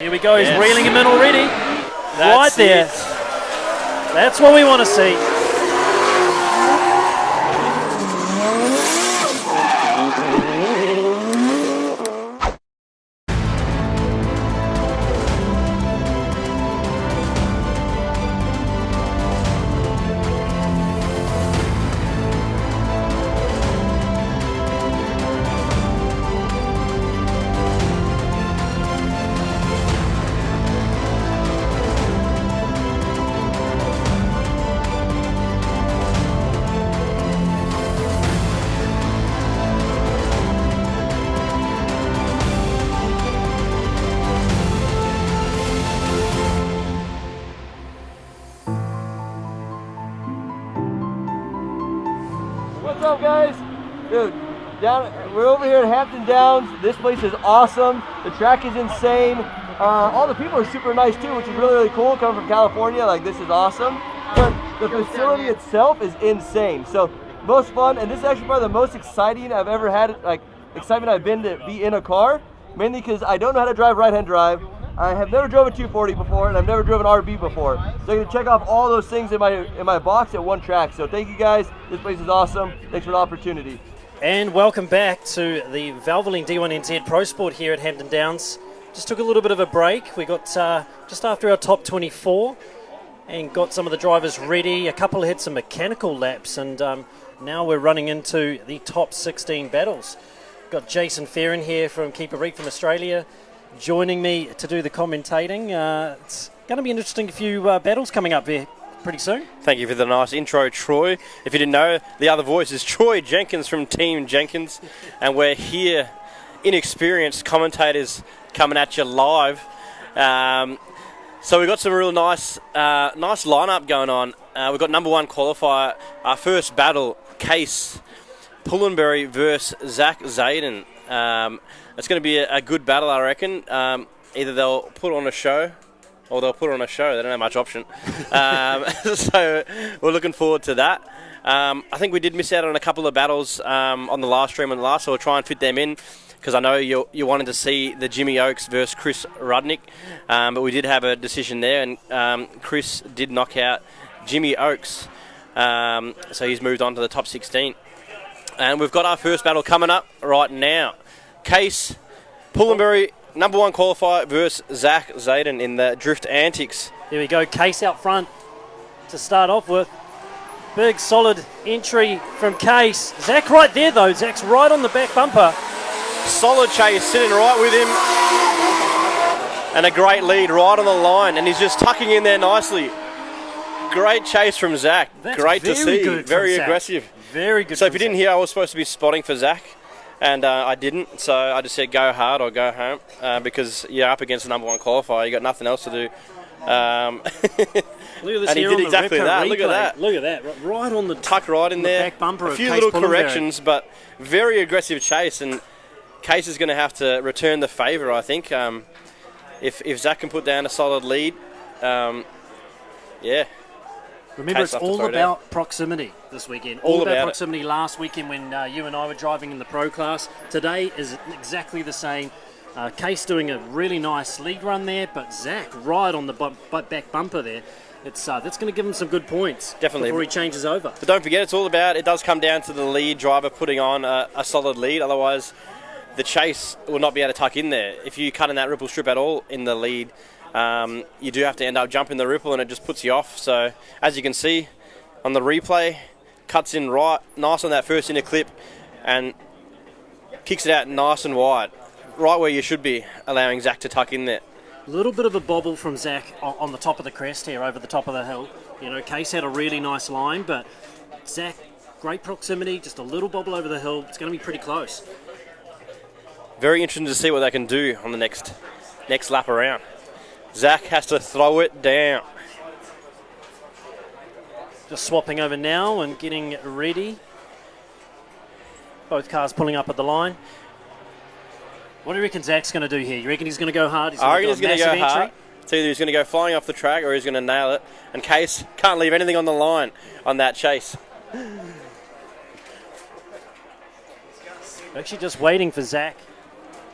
Here we go, he's reeling him in already. Right there. That's what we want to see. What's up, guys? Dude, we're over here at Hampton Downs. This place is awesome. The track is insane. All the people are super nice too, which is really, really cool. Coming from California, like, this is awesome. But the facility itself is insane. So most fun, and this is actually probably the most exciting I've ever had. Like, excitement I've been to be in a car, mainly because I don't know how to drive right-hand drive. I have never driven a 240 before, and I've never driven an RB before. So I'm gonna check off all those things in my box at one track. So thank you guys. This place is awesome. Thanks for the opportunity. And welcome back to the Valvoline D1NZ Pro Sport here at Hampton Downs. Just took a little bit of a break. We got just after our top 24 and got some of the drivers ready. A couple had some mechanical laps, and now we're running into the top 16 battles. Got Jason Farron here from Keep a Reek from Australia joining me to do the commentating. It's going to be an interesting few battles coming up here pretty soon. Thank you for the nice intro, Troy. If you didn't know, the other voice is Troy Jenkins from Team Jenkins, and we're here, inexperienced commentators coming at you live. So we've got some real nice lineup going on. We've got number one qualifier, our first battle, Case Pullenberry versus Zach Zayden. It's going to be a good battle, I reckon. Either they'll put on a show, or they'll put on a show. They don't have much option. So we're looking forward to that. I think we did miss out on a couple of battles on the last stream and so we'll try and fit them in, because I know you wanted to see the Jimmy Oakes versus Chris Rudnick, but we did have a decision there, and Chris did knock out Jimmy Oakes, so he's moved on to the top 16. And we've got our first battle coming up right now. Case Pullenberry, number one qualifier, versus Zach Zayden in the Drift Antics. Here we go, Case out front to start off with. Big solid entry from Case. Zach right there though, Zach's right on the back bumper. Solid chase, sitting right with him. And a great lead right on the line, and he's just tucking in there nicely. Great chase from Zach. That's great to see, very Zach. aggressive. Very good. So if you didn't hear, I was supposed to be spotting for Zach, and I didn't, so I just said go hard or go home, because you're up against the number one qualifier, you got nothing else to do. Look at this, and he did exactly that. Look at that. Look at that. Right on the tucked right in there. Back bumper a of few Case little Pullenberry. corrections, but very aggressive chase, and Case is going to have to return the favour, I think. If Zach can put down a solid lead, yeah. Remember, it's all about proximity this weekend. All about proximity last weekend when you and I were driving in the pro class. Today is exactly the same. Case doing a really nice lead run there, but Zach right on the back bumper there. That's going to give him some good points. Definitely. Before he changes over. But don't forget, it does come down to the lead driver putting on a solid lead. Otherwise, the chase will not be able to tuck in there. If you cut in that ripple strip at all in the lead, you do have to end up jumping the ripple, and it just puts you off. So as you can see on the replay, cuts in right nice on that first inner clip and kicks it out nice and wide, right where you should be, allowing Zach to tuck in there. A little bit of a bobble from Zach on the top of the crest here, over the top of the hill. You know, Case had a really nice line, but Zach, great proximity, just a little bobble over the hill. It's going to be pretty close. Very interesting to see what they can do on the next lap around. Zach has to throw it down. Just swapping over now and getting ready. Both cars pulling up at the line. What do you reckon Zach's going to do here? You reckon he's going to go hard? I reckon he's going to go hard. It's either he's going to go flying off the track or he's going to nail it. And Case can't leave anything on the line on that chase. Actually just waiting for Zach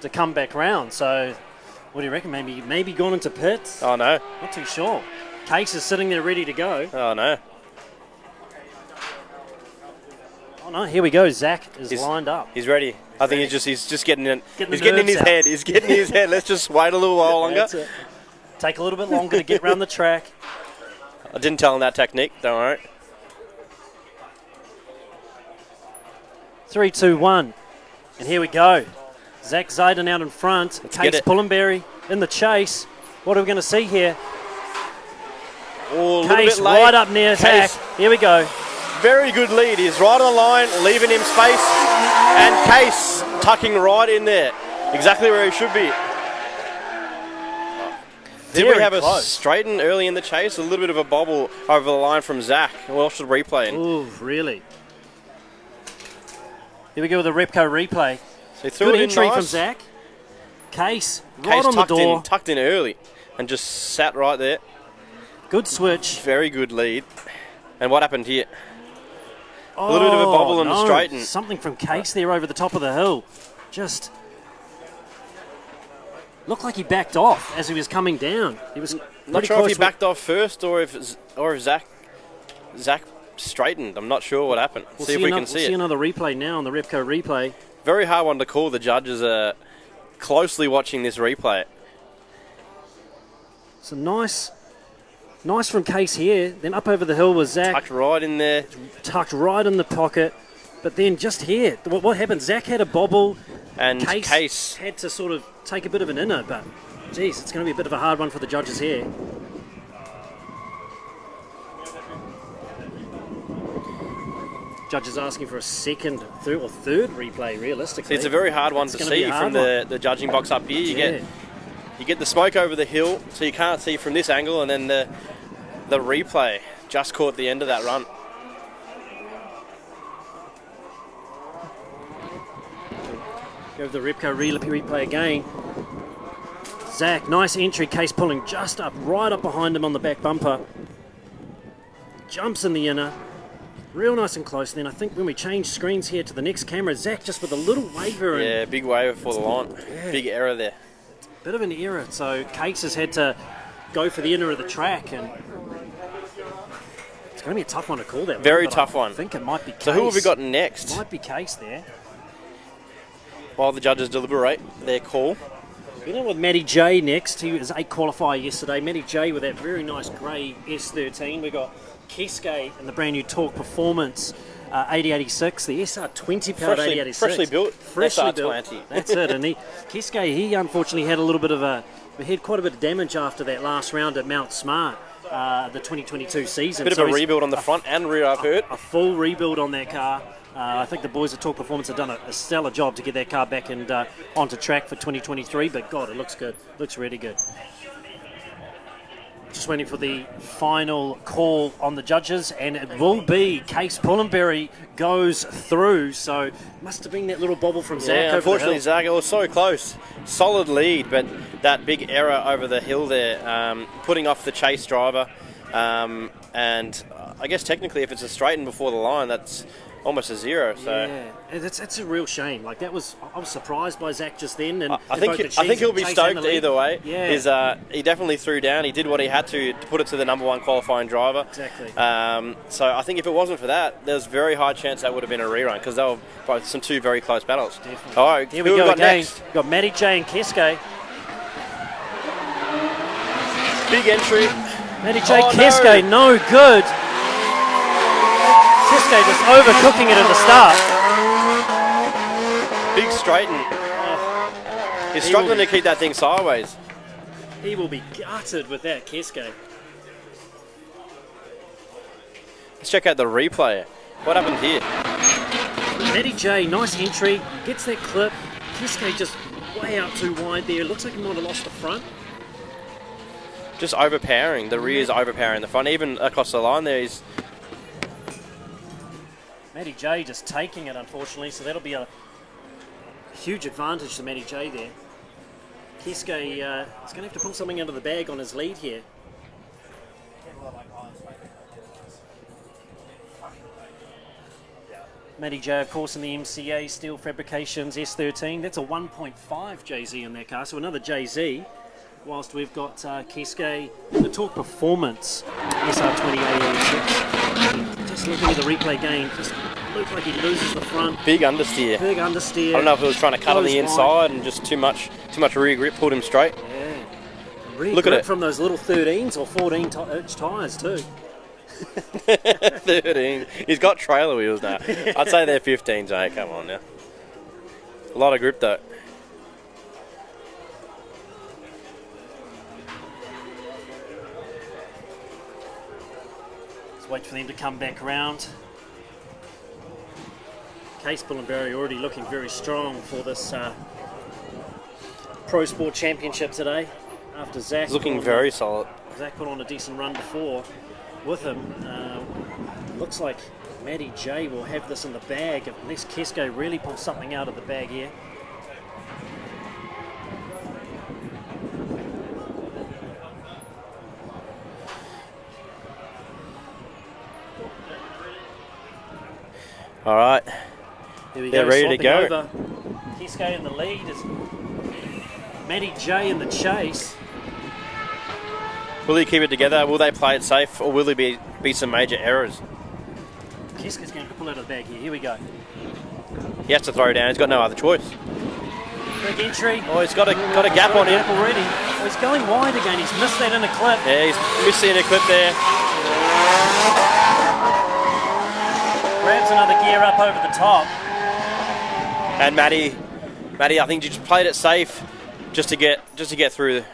to come back round. So What do you reckon? Maybe gone into pits? Oh, no. Not too sure. Case is sitting there ready to go. Oh, no. Oh, no. Here we go. Zach is lined up. He's ready. I think he's just getting in. He's getting in his out. head. He's getting in his head. Let's just wait a little while longer. That's it. Take a little bit longer to get around the track. I didn't tell him that technique. Don't worry. 3, 2, 1. And here we go. Zach Zayden out in front. Case Pullenberry in the chase. What are we going to see here? Oh, a little Case bit late. right up near Zach. Here we go. Very good lead. He's right on the line, leaving him space. And Case tucking right in there. Exactly where he should be. Did we have a straighten early in the chase? A little bit of a bobble over the line from Zach. We'll watch the replay. Ooh, really? Here we go with a Repco replay. So he threw good it in entry nice. from Zach. Case right on the tucked door. Tucked in early and just sat right there. Good switch. Very good lead. And what happened here? A little bit of a bobble in the straighten. Something from Case there over the top of the hill. Just looked like he backed off as he was coming down. He was not sure if he backed off first or if Zach straightened. I'm not sure what happened. We'll see if we can see it. We'll see another replay now on the Repco replay. Very hard one to call. The judges are closely watching this replay. So nice from Case here. Then up over the hill was Zach. Tucked right in there. Tucked right in the pocket. But then just here, what happened? Zach had a bobble. And Case had to sort of take a bit of an inner. But, geez, it's going to be a bit of a hard one for the judges here. Judges asking for a second, third replay, realistically. See, it's a very hard one to see from the judging box up here. You get the smoke over the hill, so you can't see from this angle, and then the replay just caught the end of that run. Go with the Repco replay again. Zach, nice entry. Case pulling just up, right up behind him on the back bumper. Jumps in the inner. Real nice and close. Then I think when we change screens here to the next camera, Zach just with a little waver. Yeah, big waver for the line. Yeah. Big error there. Bit of an error. So Case has had to go for the inner of the track, and it's going to be a tough one to call that. Very tough one. I think it might be Case. So who have we got next? Might be Case there. While the judges deliberate their call. You know, with Matty J next. He was 8 qualifier yesterday. Matty J with that very nice grey S13. We got Keske and the brand new Torque Performance 8086, the SR20 powered 8086. Freshly built. SR20. That's it. And Keske, he unfortunately had a little bit of had quite a bit of damage after that last round at Mount Smart, the 2022 season. Bit of a rebuild on the front and rear, I've heard. A full rebuild on that car. I think the boys at Torque Performance have done a stellar job to get that car back and onto track for 2023, but God, it looks good. Looks really good. Just waiting for the final call on the judges, and it will be Case Pullenberry goes through. So must have been that little bobble from Zach. Yeah, unfortunately, Zach, it was so close. Solid lead, but that big error over the hill there, putting off the chase driver. And I guess technically, if it's a straighten before the line, that's almost a zero. So yeah, that's a real shame. Like I was surprised by Zach just then, and I think he'll be stoked either way. Yeah, he definitely threw down. He did what he had to put it to the number one qualifying driver. Exactly. So I think if it wasn't for that, there's a very high chance that would have been a rerun because they were both some two very close battles. Definitely. All right, here we go again. Next? We've got Matty J and Keske. Big entry. Matty J, Keske, no good. Keske just overcooking it at the start. Big straighten. He's struggling to keep that thing sideways. He will be gutted with that, Keske. Let's check out the replay. What happened here? Matty J, nice entry, gets that clip. Keske just way out too wide there. Looks like he might have lost the front. Just overpowering. The rear's overpowering the front. Even across the line there, he's... Matty J just taking it, unfortunately, so that'll be a huge advantage to Matty J there. Keske is going to have to pull something out of the bag on his lead here. Matty J, of course, in the MCA Steel Fabrications S13. That's a 1.5 JZ in that car, so another JZ. whilst we've got Keisuke in the Torque Performance SR20 AE6. Just looking at the replay again, just looks like he loses the front. Big understeer. Big understeer. I don't know if it was trying to cut on the Goes inside wide. and just too much rear grip pulled him straight. Yeah. Rear Look at grip it. from those little 13s or 14-inch tyres too. 13. He's got trailer wheels now. I'd say they're 15s, mate. Come on now. A lot of grip though. Let's wait for them to come back around. Case Bullenberry already looking very strong for this Pro Sport Championship today. After Zach He's looking very solid. Zach put on a decent run before with him. Looks like Matty J will have this in the bag unless Keisuke really pulls something out of the bag here. All right. Here we They're go, ready to go. over. Keisuke in the lead is Matty J in the chase. Will he keep it together? Will they play it safe, or will there be some major errors? Keisuke's going to pull out of the bag here. Here we go. He has to throw down. He's got no other choice. Big entry. Oh, he's got a gap on him. Already. Oh, he's going wide again. He's missed that in a clip. Yeah, he's missing a clip there. Grabs another gear up over the top. And Matty, I think you just played it safe, just to get through.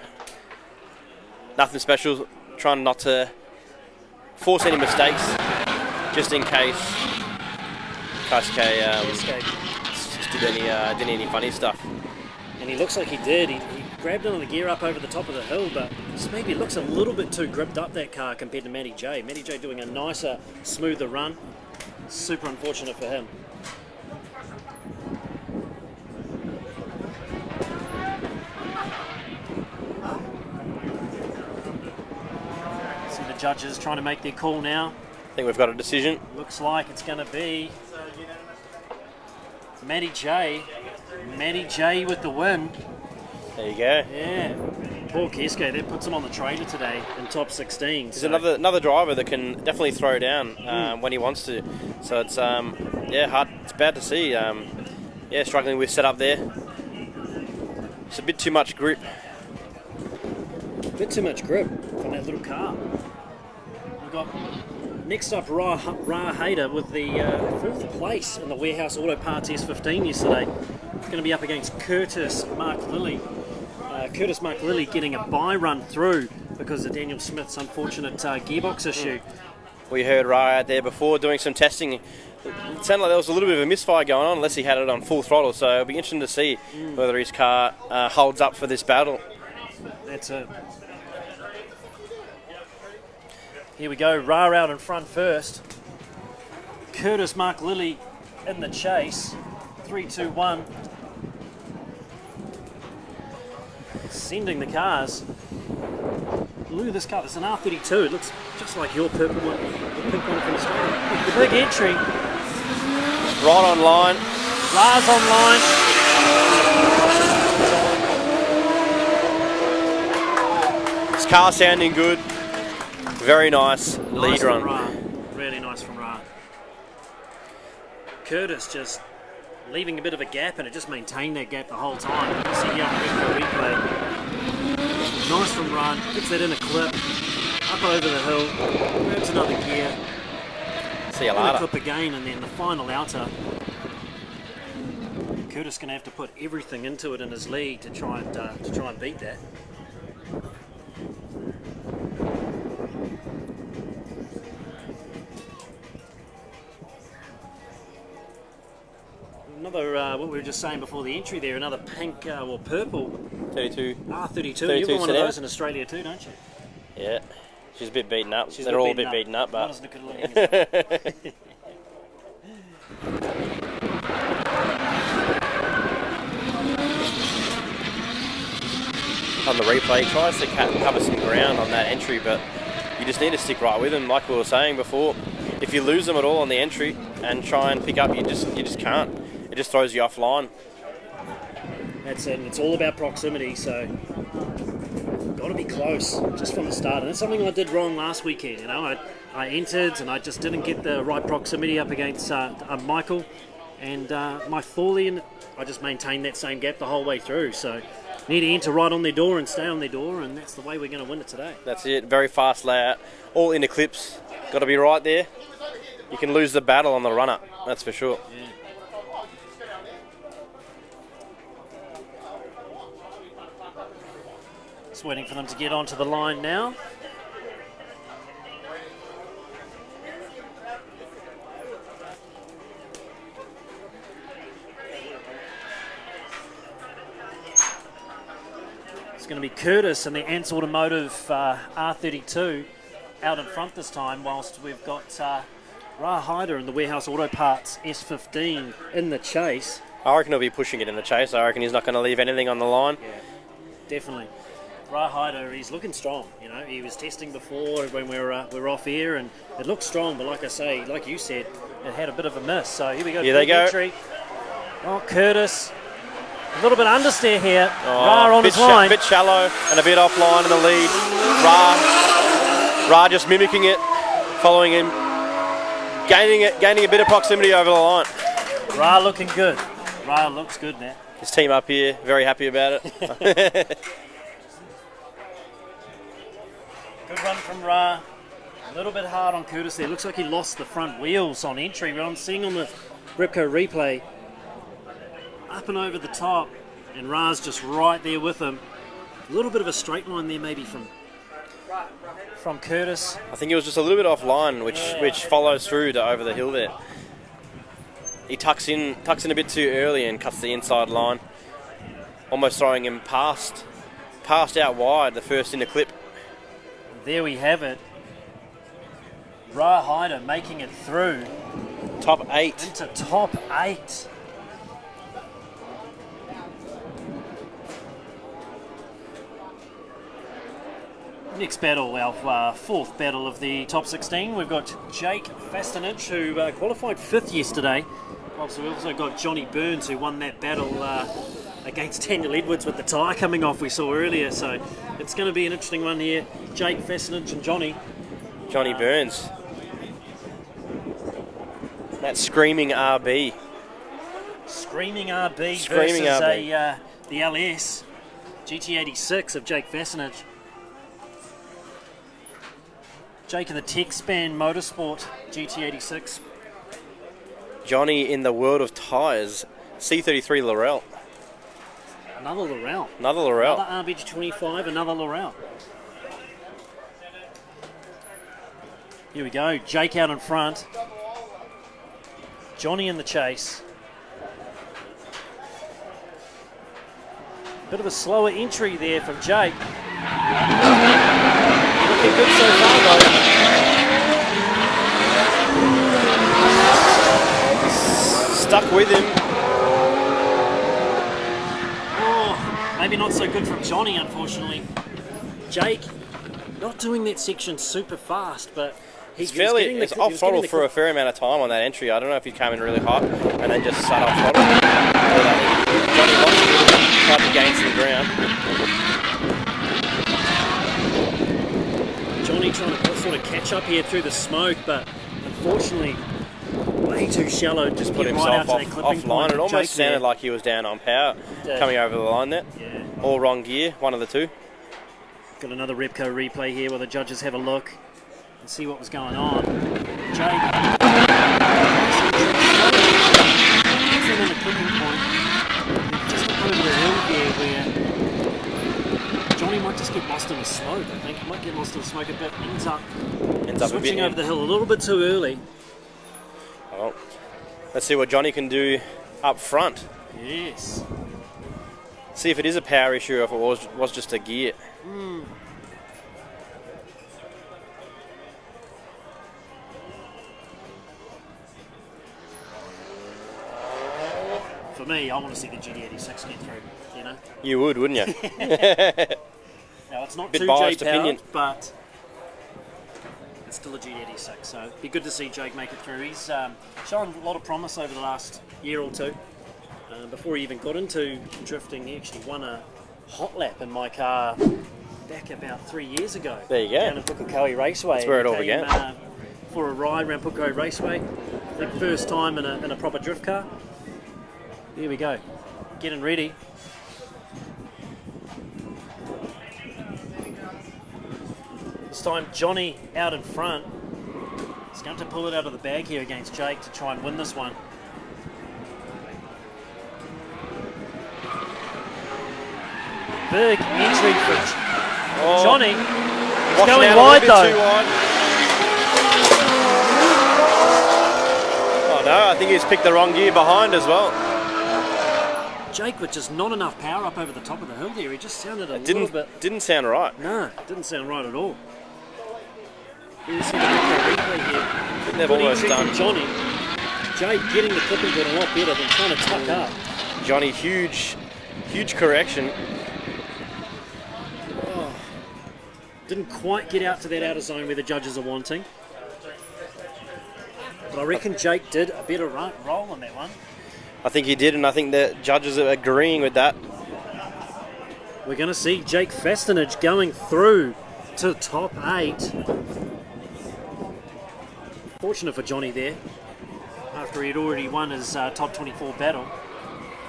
Nothing special. Trying not to force any mistakes, just in case Keisuke did any funny stuff. And he looks like he did. He grabbed another gear up over the top of the hill, but just maybe looks a little bit too gripped up, that car, compared to Matty J. Matty J doing a nicer, smoother run. Super unfortunate for him. See the judges trying to make their call now. I think we've got a decision. Looks like it's going to be Matty J. Matty J with the win. There you go. Yeah. Poor Keisuke, that puts him on the trailer today in top 16. He's another driver that can definitely throw down when he wants to. So it's hard. It's bad to see. Struggling with setup there. It's a bit too much grip. Bit too much grip from that little car. We've got next up Ra Hader with the fourth place in the Warehouse Auto Parts S15 yesterday. Going to be up against Curtis Mark Lilly. Curtis Mark Lilly getting a bye run through because of Daniel Smith's unfortunate gearbox issue. We heard Ra out there before doing some testing. It sounded like there was a little bit of a misfire going on unless he had it on full throttle, so it'll be interesting to see whether his car holds up for this battle. That's it. Here we go, Ra out in front first. Curtis Mark Lilly in the chase. 3, 2, 1. Sending the cars. Look at this car, it's an R32. It looks just like your purple one, the pink one from Australia. The big entry. Right on line. Ra's on line. His car sounding good. Very nice lead run. Ra. Really nice from Ra. Curtis just leaving a bit of a gap, and it just maintained that gap the whole time. You can see here on the replay. Nice from Ra. Gets that in a clip. Up over the hill. Grabs another gear. See you In a later. clip again, and then the final outer. Curtis going to have to put everything into it in his lead to try and beat that. Another, what we were just saying before the entry there, another pink or purple 32. R32. 32 You've got one of sedan. those in Australia too, don't you? Yeah. She's a bit beaten up. She's They're all a bit beaten up, Not but as good looking as that. on the replay, he tries to cover some ground on that entry, but you just need to stick right with him, like we were saying before. If you lose them at all on the entry and try and pick up, you just can't. It just throws you offline. That's it. It's all about proximity. So to be close just from the start. And that's something I did wrong last weekend. You know, I entered and I just didn't get the right proximity up against Michael and Mike Thorley, and I just maintained that same gap the whole way through. So need to enter right on their door and stay on their door, and that's the way we're going to win it today. That's it. Very fast layout. All into clips. Got to be right there. You can lose the battle on the run-up. That's for sure. Yeah. Just waiting for them to get onto the line now. It's going to be Curtis and the Ants Automotive R32 out in front this time, whilst we've got Ra Hyder and the Warehouse Auto Parts S15 in the chase. I reckon he'll be pushing it in the chase. I reckon he's not going to leave anything on the line. Yeah, definitely. Ra Hyder, he's looking strong. You know, he was testing before when we were off air, and it looked strong. But like I say, like you said, it had a bit of a miss. So here we go. Here they go. Entry. Oh, Curtis, a little bit understeer here. Ra on his line. A bit shallow and a bit offline in the lead. Ra just mimicking it, following him, gaining a bit of proximity over the line. Ra looking good. Ra looks good now. His team up here, very happy about it. Good run from Ra. A little bit hard on Curtis there. Looks like he lost the front wheels on entry, but I'm seeing on the Ripco replay up and over the top, and Ra's just right there with him. A little bit of a straight line there maybe from Curtis. I think he was just a little bit offline, which follows through to over the hill there. He tucks in a bit too early and cuts the inside line, almost throwing him past out wide the first inner clip. There we have it. Ra Hyder making it through. Top 8. Into top 8. Next battle, our fourth battle of the top 16. We've got Jake Fastenich, who qualified 5th yesterday. Also, we've also got Johnny Burns, who won that battle against Daniel Edwards with the tyre coming off we saw earlier. So it's going to be an interesting one here. Jake Fastenich and Johnny Burns. That screaming RB. Screaming RB Screaming versus RB. The LS GT86 of Jake Fastenich. Jake in the Tech-Span Motorsport GT86. Johnny in the world of tyres, C33 Laurel. Another Laurel. Another Laurel. Another RBG25, another Laurel. Here we go, Jake out in front. Johnny in the chase. Bit of a slower entry there from Jake. Looking good so far though. Stuck with him. Oh, maybe not so good from Johnny, unfortunately. Jake, not doing that section super fast, but It's off throttle for a fair amount of time on that entry. I don't know if he came in really hot and then just sat off throttle. But I think Johnny lost a little bit, tried to gain some ground. Johnny trying to sort of catch up here through the smoke, but unfortunately way too shallow. Just Put right himself out to that clipping offline. point. It almost Jake sounded there. like he was down on power coming over the line there. Yeah. All wrong gear, one of the two. Got another Repco replay here where the judges have a look and see what was going on. Jake. In the clipping point. Just over the hill here where Johnny might just get lost in the smoke. I think he might get lost in the smoke a bit. Ends up switching over the hill a little bit too early. Well, let's see what Johnny can do up front. Yes. See if it is a power issue or if it was just a gear. For me, I want to see the GT86 get through, you know. You would, wouldn't you? Now, it's not Bit too biased J-powered, opinion. but it's still a GT86, so it'd be good to see Jake make it through. He's shown a lot of promise over the last year or two. Before he even got into drifting, he actually won a hot lap in my car back about 3 years ago. There you go. Down at Pukekohe Raceway. That's where it all Came, began. For a ride around Pukekohe Raceway. I think first time in a proper drift car. Here we go. Getting ready. This time Johnny out in front. He's going to pull it out of the bag here against Jake to try and win this one. Big entry for Johnny. He's going wide though. Oh no, I think he's picked the wrong gear behind as well. Jake with just not enough power up over the top of the hill there. He just sounded a little bit... Didn't sound right. No, didn't sound right at all. Here's the replay here. They've almost done. From Johnny. Jake getting the clipping bit a lot better than trying to tuck up. Johnny, huge correction. Oh, didn't quite get out to that outer zone where the judges are wanting. But I reckon Jake did a better roll on that one. I think he did, and I think the judges are agreeing with that. We're going to see Jake Fastenage going through to top 8. Fortunate for Johnny there, after he'd already won his top 24 battle.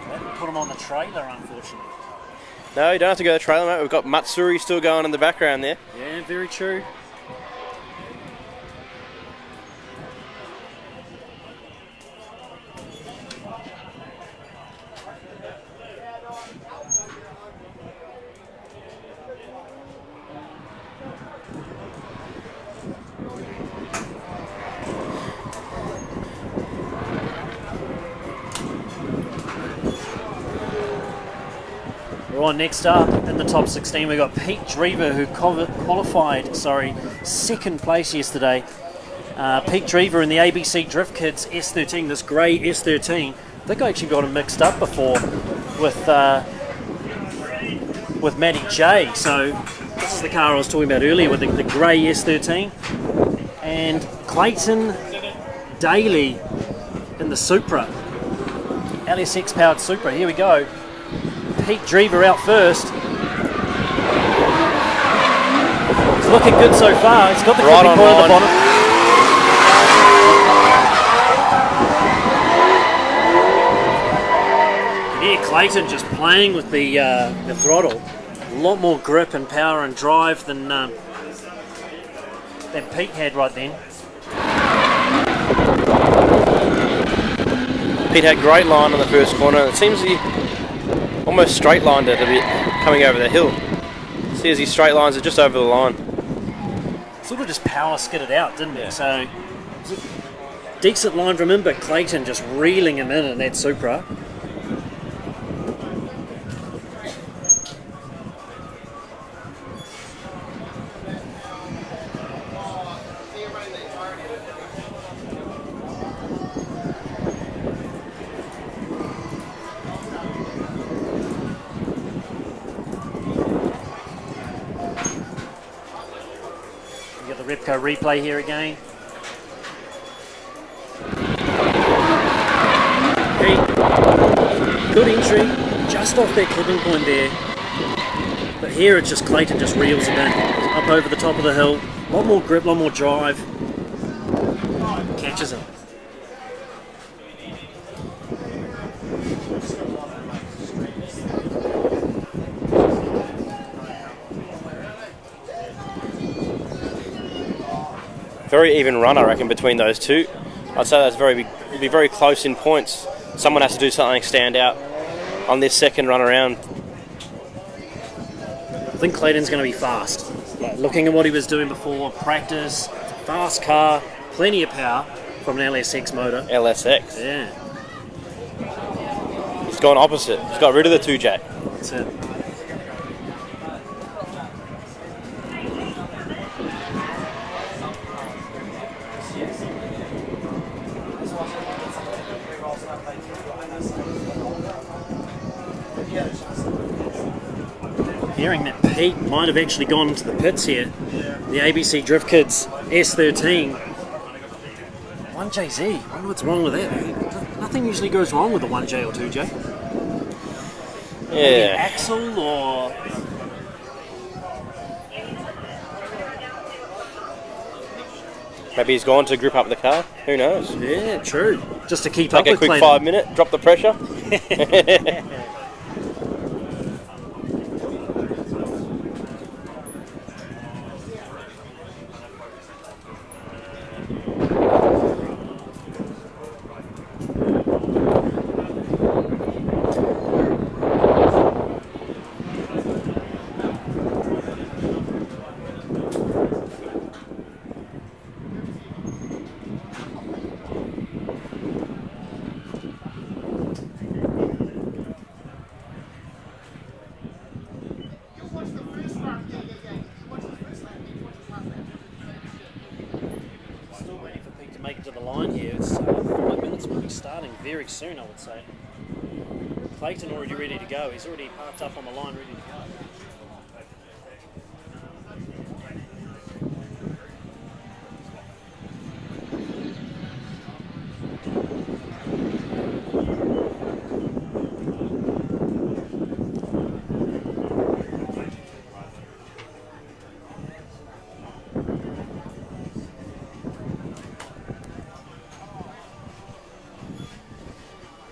That put him on the trailer, unfortunately. No, you don't have to go to the trailer, mate. We've got Matsuri still going in the background there. Yeah, very true. Right, next up in the top 16 we've got Pete Drever, who qualified second place yesterday. Pete Drever in the ABC Drift Kids S13, this grey S13. I think I actually got him mixed up before with Matty J. So this is the car I was talking about earlier with the grey S13. And Clayton Daly in the Supra, LSX powered Supra. Here we go. Pete Drever out first. It's looking good so far. It's got the clipping coil at the bottom. Yeah, Clayton just playing with the throttle. A lot more grip and power and drive than Pete had right then. Pete had great line on the first corner. It seems he almost straight lined it a bit coming over the hill. See, as he straight lines it just over the line. Sort of just power skidded out, didn't it? So decent line from him, but Clayton just reeling him in that Supra. Repco replay here again. Good entry, just off that clipping point there. But here it's just Clayton just reels it in. Up over the top of the hill. A lot more grip, a lot more drive. Catches him. Very even run, I reckon, between those two. I'd say that's be very close in points. Someone has to do something stand out on this second run around. I think Clayton's going to be fast. Looking at what he was doing before, practice, fast car, plenty of power from an LSX motor. LSX? Yeah. He's gone opposite. He's got rid of the 2J. That's it. Hearing that Pete might have actually gone into the pits here. The ABC Drift Kids S13. 1JZ. I wonder what's wrong with that. Nothing usually goes wrong with the 1J or 2J. Yeah. Maybe an axle or... Maybe he's gone to grip up the car. Who knows? Yeah, true. Just to keep up Take a with quick Clayton. 5 minute, drop the pressure. Still waiting for Pete to make it to the line here. It's 5 minutes. Will be starting very soon, I would say. Clayton already ready to go. He's already parked up on the line, ready to go.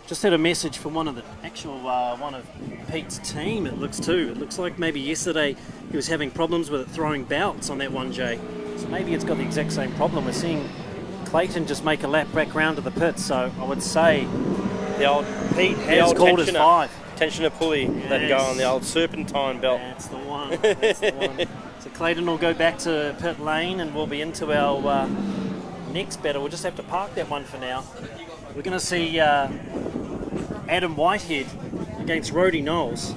Just had a message from one of Pete's team. It looks like maybe yesterday he was having problems with it throwing belts on that 1J. So maybe it's got the exact same problem. We're seeing Clayton just make a lap back round to the pit. So I would say The old Pete has called his 5. tensioner pulley that go on the old serpentine belt. That's the one. That's the one. So Clayton will go back to pit lane and we'll be into our next battle. We'll just have to park that one for now. We're going to see Adam Whitehead against Rody Knowles.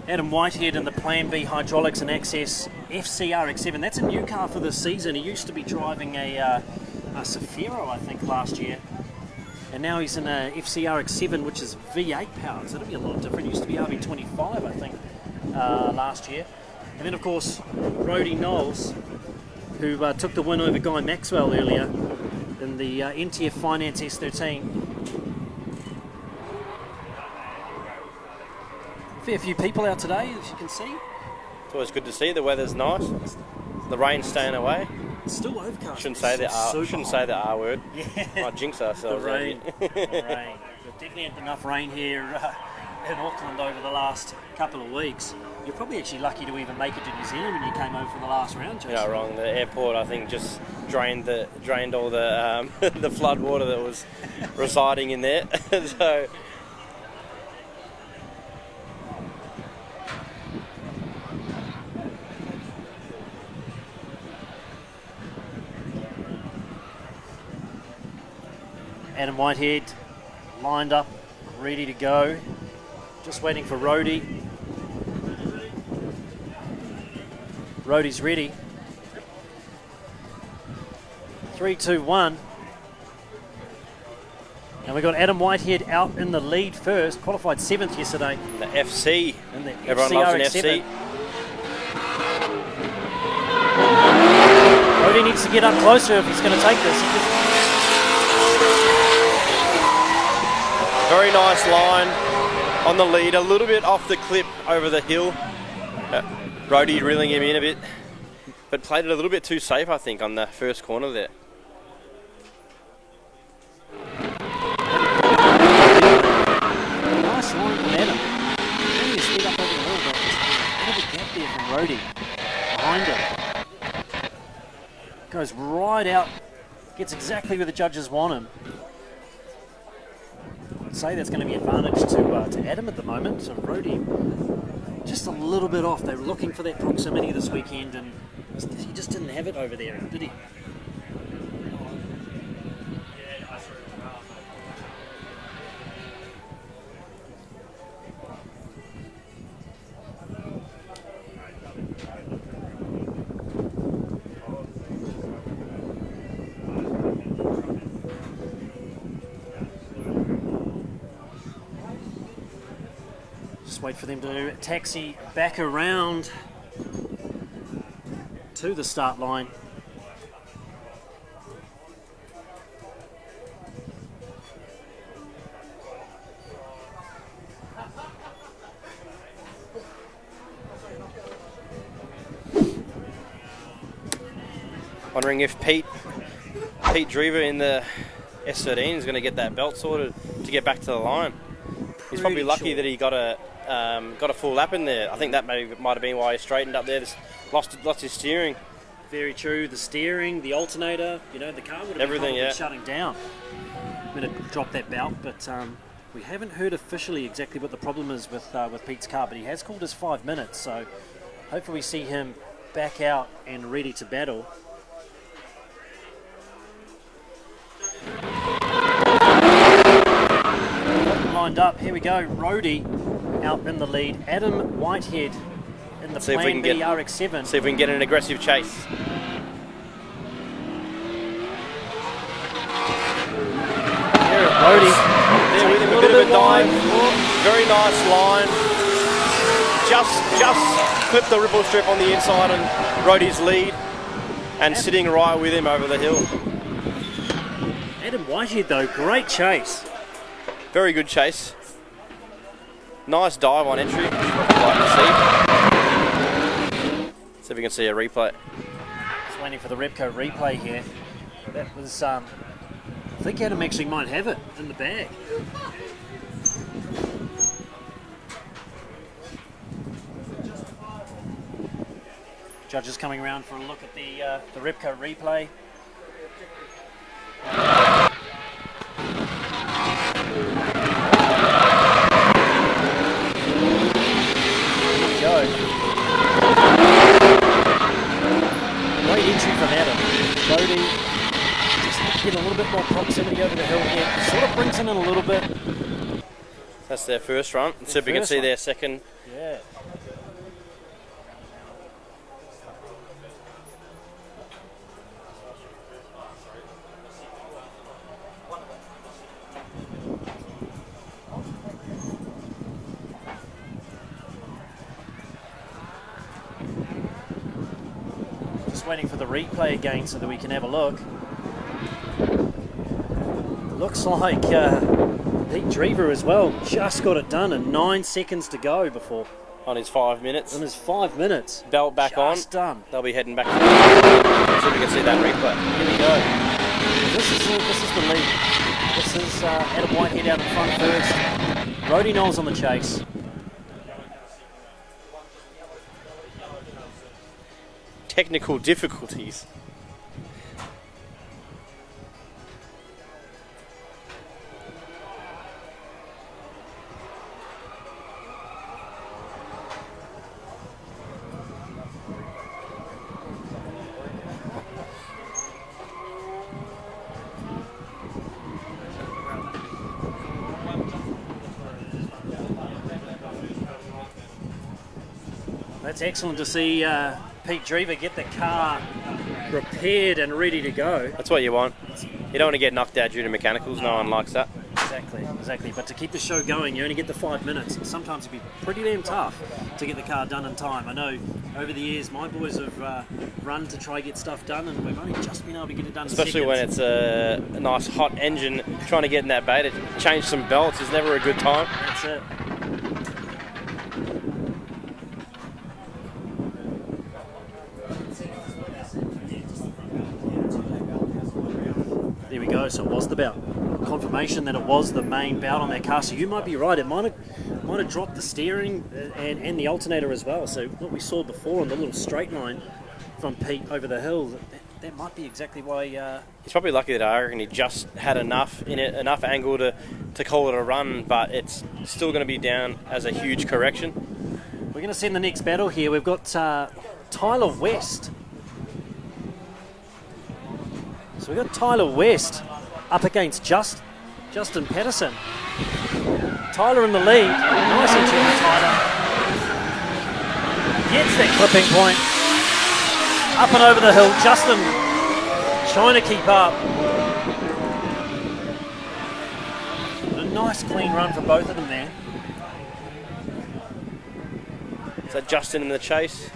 Adam Whitehead in the Plan B Hydraulics and Access FCRX7. That's a new car for this season. He used to be driving a Safiro, I think, last year. And now he's in a FCRX7, which is V8 powered, so it'll be a lot different. He used to be RB25, I think, last year. And then, of course, Rody Knowles, who took the win over Guy Maxwell earlier in the NTF Finance S13. Fair few people out today, as you can see. It's always good to see. The weather's nice. The rain's staying away. It's still overcast. Shouldn't say the R word. Yeah. Might jinx ourselves. The rain. The rain. We've definitely had enough rain here in Auckland over the last couple of weeks. You're probably actually lucky to even make it to New Zealand when you came over for the last round, Jason. You're not wrong. The airport, I think, just drained all the the flood water that was residing in there. So. Adam Whitehead lined up, ready to go. Just waiting for Rody. Rody's ready. 3, 2, 1. And we've got Adam Whitehead out in the lead first, qualified 7th yesterday. The FC. In the Everyone loves an FCRX7. FC. Rody needs to get up closer if he's going to take this. Very nice line on the lead, a little bit off the clip over the hill. Rody reeling him in a bit, but played it a little bit too safe, I think, on the first corner there. Nice line from Adam. Then you speed up over the hill, but there's a bit of a gap there from Rody behind him. Goes right out, gets exactly where the judges want him. I'd say that's going to be an advantage to Adam at the moment. So Rody just a little bit off. They were looking for that proximity this weekend and he just didn't have it over there, did he? Wait for them to taxi back around to the start line. Wondering if Pete Drever in the S13 is going to get that belt sorted to get back to the line. He's probably lucky that he got a full lap in there. I think that might have been why he straightened up there. Lost his steering. Very true. The steering, the alternator, you know, the car would have been shutting down. I'm going to drop that belt, but we haven't heard officially exactly what the problem is with Pete's car, but he has called us 5 minutes, so hopefully we see him back out and ready to battle. Lined up, here we go. Rody out in the lead. Adam Whitehead in the Plan B RX-7. See if we can get an aggressive chase. Rody there with him, a bit of a dive. Very nice line. Just clipped the ripple strip on the inside and Rody's lead, and sitting right with him over the hill. Adam Whitehead though, great chase. Very good chase. Nice dive on entry. Like to see if we can see a replay. Just waiting for the Repco replay here. That was, I think Adam actually might have it in the bag. Judges coming around for a look at the Repco replay. Great entry from Adam. Rody just get a little bit more proximity over the hill here. Sort of brings in a little bit. That's their first run. Let's see if we can see their second. Yeah. Waiting for the replay again so that we can have a look. Looks like Pete Drever as well just got it done in 9 seconds to go before. On his 5 minutes. On his 5 minutes. Belt back just on. Done. They'll be heading back. See if we can see that replay. Here we go. This is the lead. This is Adam Whitehead out in front first. Rody Knowles on the chase. Technical difficulties. That's excellent to see Pete Drever get the car repaired and ready to go. That's what you want. You don't want to get knocked out due to mechanicals. No one likes that. Exactly. But to keep the show going, you only get the 5 minutes. Sometimes it'd be pretty damn tough to get the car done in time. I know over the years my boys have run to try get stuff done, and we've only just been able to get it done. Especially when it's a nice hot engine, trying to get in that beta, change some belts is never a good time. That's it. There we go, so it was the belt. Confirmation that it was the main belt on that car, so you might be right, it might have dropped the steering and the alternator as well. So what we saw before on the little straight line from Pete over the hill, that might be exactly why... He's probably lucky that I reckon he just had enough in it, enough angle to call it a run, but it's still going to be down as a huge correction. We're going to send the next battle here. We've got Tyler West. So we've got Tyler West up against Justin Patterson. Tyler in the lead. Nice entry from Tyler. Gets that clipping point. Up and over the hill. Justin trying to keep up. A nice clean run for both of them there. So Justin in the chase,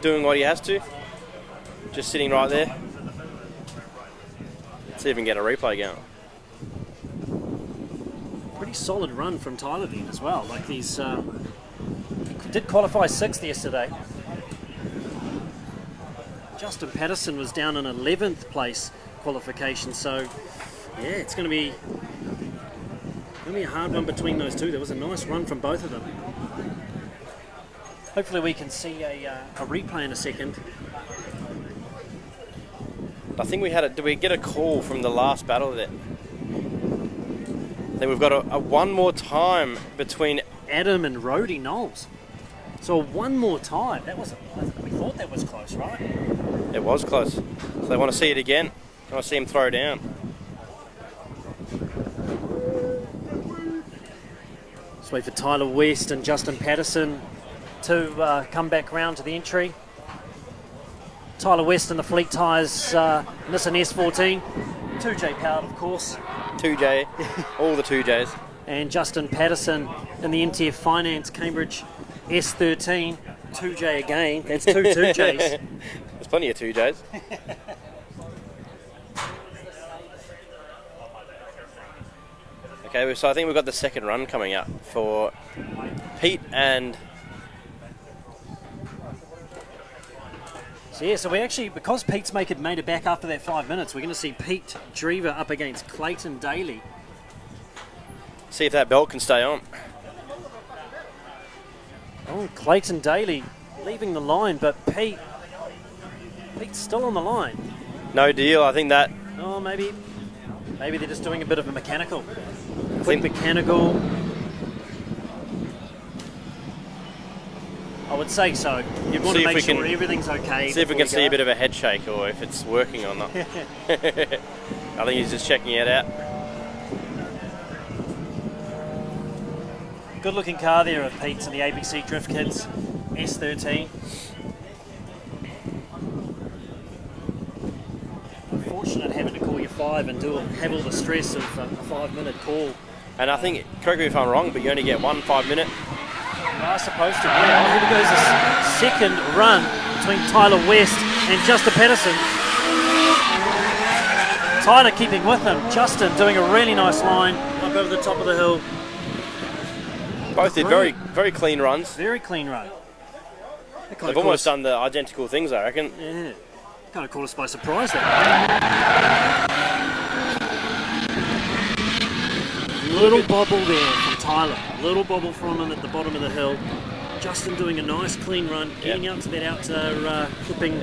doing what he has to. Just sitting right there. See if we can get a replay going. Pretty solid run from Tyler then as well. Like these, did qualify 6th yesterday. Justin Patterson was down in 11th place qualification, so yeah, it's going to be a hard one between those two. There was a nice run from both of them. Hopefully we can see a replay in a second. I think did we get a call from the last battle there? I think we've got a one more time between Adam and Rhodey Knowles. So one more time. We thought that was close, right? It was close. So they want to see it again. They want to see him throw down. Let's wait for Tyler West and Justin Patterson to come back round to the entry. Tyler West in the Fleet Tyres Nissan S14. 2J powered, of course. 2J. All the 2Js. And Justin Patterson in the MTF Finance Cambridge S13. 2J again. That's two 2Js. There's plenty of 2Js. Okay, so I think we've got the second run coming up for Pete and... So we actually, because Pete's made it back after that 5 minutes, we're going to see Pete Drever up against Clayton Daly. See if that belt can stay on. Oh, Clayton Daly leaving the line, but Pete's still on the line. No deal, I think that... Oh, maybe they're just doing a bit of a mechanical. Quick mechanical. I would say so. You'd want to make sure everything's okay. See if we can see a bit of a head shake or if it's working or not. I think he's just checking it out. Good looking car there of Pete's and the ABC Drift Kids S13. Unfortunate having to call you 5 and have all the stress of a 5-minute call. And I think, correct me if I'm wrong, but you only get 1 5-minute. I suppose to, yeah. Here goes the second run between Tyler West and Justin Patterson. Tyler keeping with him. Justin doing a really nice line up over the top of the hill. Both did very, very clean runs. Very clean run. They've almost done the identical things, I reckon. Yeah. Kind of caught us by surprise there. Little bobble there from Tyler. Little bobble from him at the bottom of the hill. Justin doing a nice clean run, getting out to that outer clipping.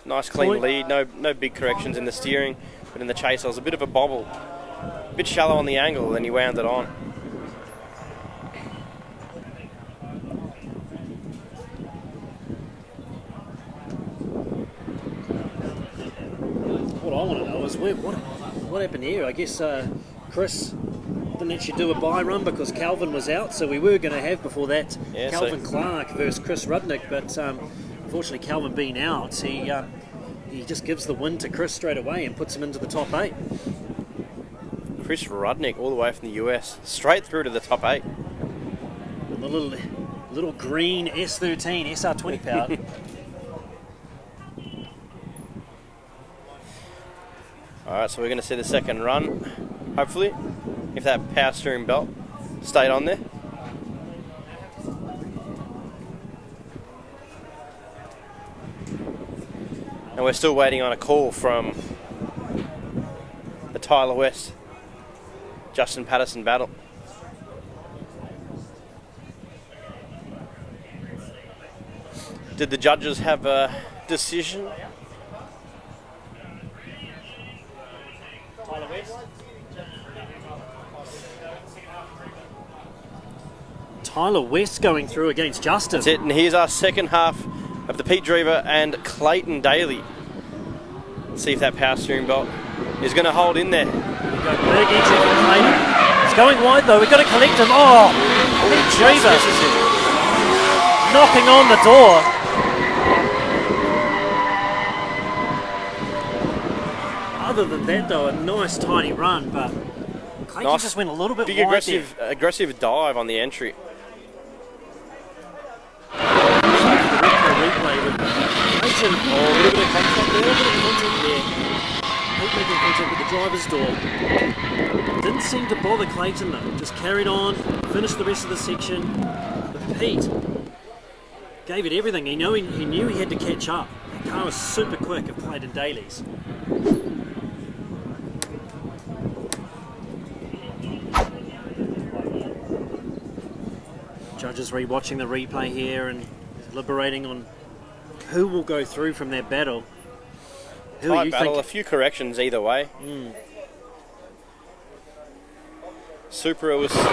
Nice clean point. lead, no big corrections in the steering, but in the chase there was a bit of a bobble. A bit shallow on the angle, then he wound it on. What I want to know is what happened here. I guess Chris didn't actually do a bye run because Calvin was out, so we were going to have before that Calvin Clark versus Chris Rudnick, but unfortunately Calvin being out, he just gives the win to Chris straight away and puts him into the top 8. Chris Rudnick all the way from the US, straight through to the top 8. And the little green S13 SR20 powered. Alright, so we're going to see the second run, hopefully, if that power steering belt stayed on there. And we're still waiting on a call from the Tyler West, Justin Patterson battle. Did the judges have a decision? Tyler West. Tyler West going through against Justin. That's it, and here's our second half of the Pete Drever and Clayton Daly. Let's see if that power steering belt is going to hold in there. Big entry for Clayton. It's going wide though, we've got to collect him. Oh, Pete Drever knocking on the door. Other than that though, a nice tidy run, but Clayton just went a little bit big wide aggressive dive on the entry. Replay with Clayton. Oh, a little bit of contact there, a little bit of contact there. Pete making contact with the driver's door. Didn't seem to bother Clayton though, just carried on, finished the rest of the section. But Pete gave it everything. He knew he had to catch up. The car was super quick of Clayton Daly's. Judges rewatching the replay here and deliberating on who will go through from their battle. Who Tight battle, a few corrections either way. Supra was a little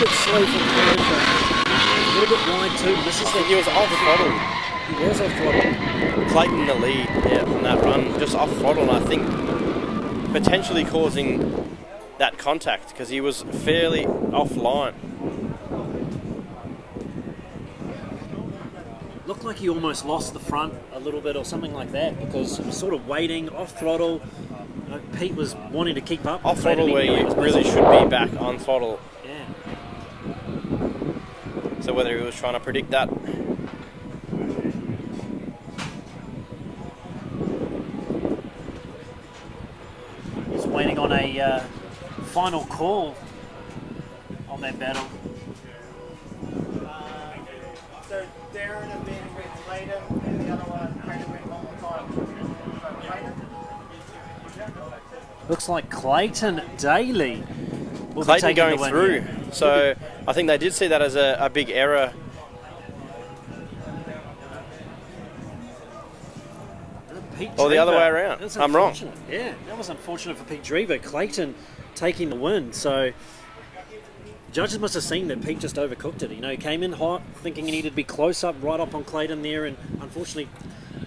bit slow for Clayton. A little bit wide too. This is he was off throttle. He was off throttle. Clayton the lead, yeah, on that run, just off throttle, and I think potentially causing that contact because he was fairly offline. Looked like he almost lost the front a little bit or something like that because he was sort of waiting off throttle. Pete was wanting to keep up. Off throttle where you really should be back on throttle. Yeah. So whether he was trying to predict that. He's waiting on a final call on that battle. So Darren have been with Clayton and the other one Clayton went one more time. So Clayton. Looks like Clayton Daly will be Clayton taking going the win through. here. So I think they did see that as a big error. Pete Or the other Drever. way around. That's I'm wrong. unfortunate. Yeah, that was unfortunate for Pete Drever. Clayton taking the win. So judges must have seen that Pete just overcooked it. You know, he came in hot, thinking he needed to be close up, right up on Clayton there, and unfortunately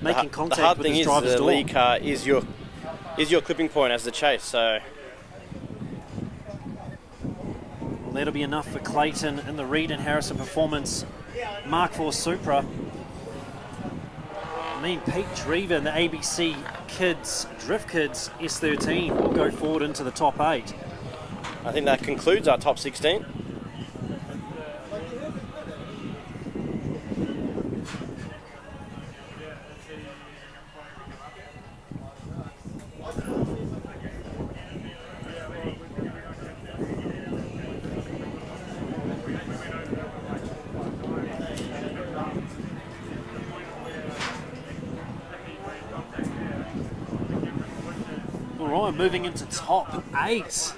making contact the hard with thing his is driver's the door. lead car is your clipping point as the chase. So Well, that'll be enough for Clayton in the Reed and Harrison Performance Mark IV Supra. I mean, Pete Drever and the ABC Kids, Drift Kids S13 will go forward into the top 8. I think that concludes our top 16. Alright, moving into top 8.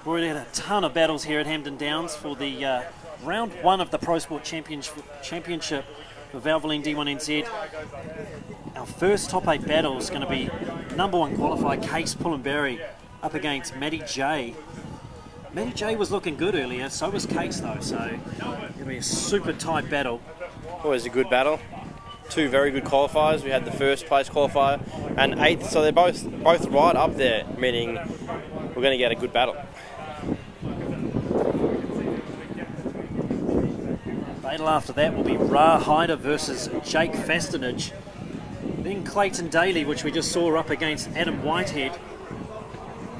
We're in a ton of battles here at Hampton Downs for the round 1 of the Pro Sport Championship for Valvoline D1NZ. Our first top 8 battle is going to be number 1 qualified Case Pullenberry up against Matty J. Matty J was looking good earlier, so was Case though, so it'll be a super tight battle. Always a good battle. Two very good qualifiers. We had the first place qualifier and 8th, so they're both right up there, meaning we're going to get a good battle. Battle after that will be Ra Hyder versus Jake Fastenage. Then Clayton Daly, which we just saw up against Adam Whitehead.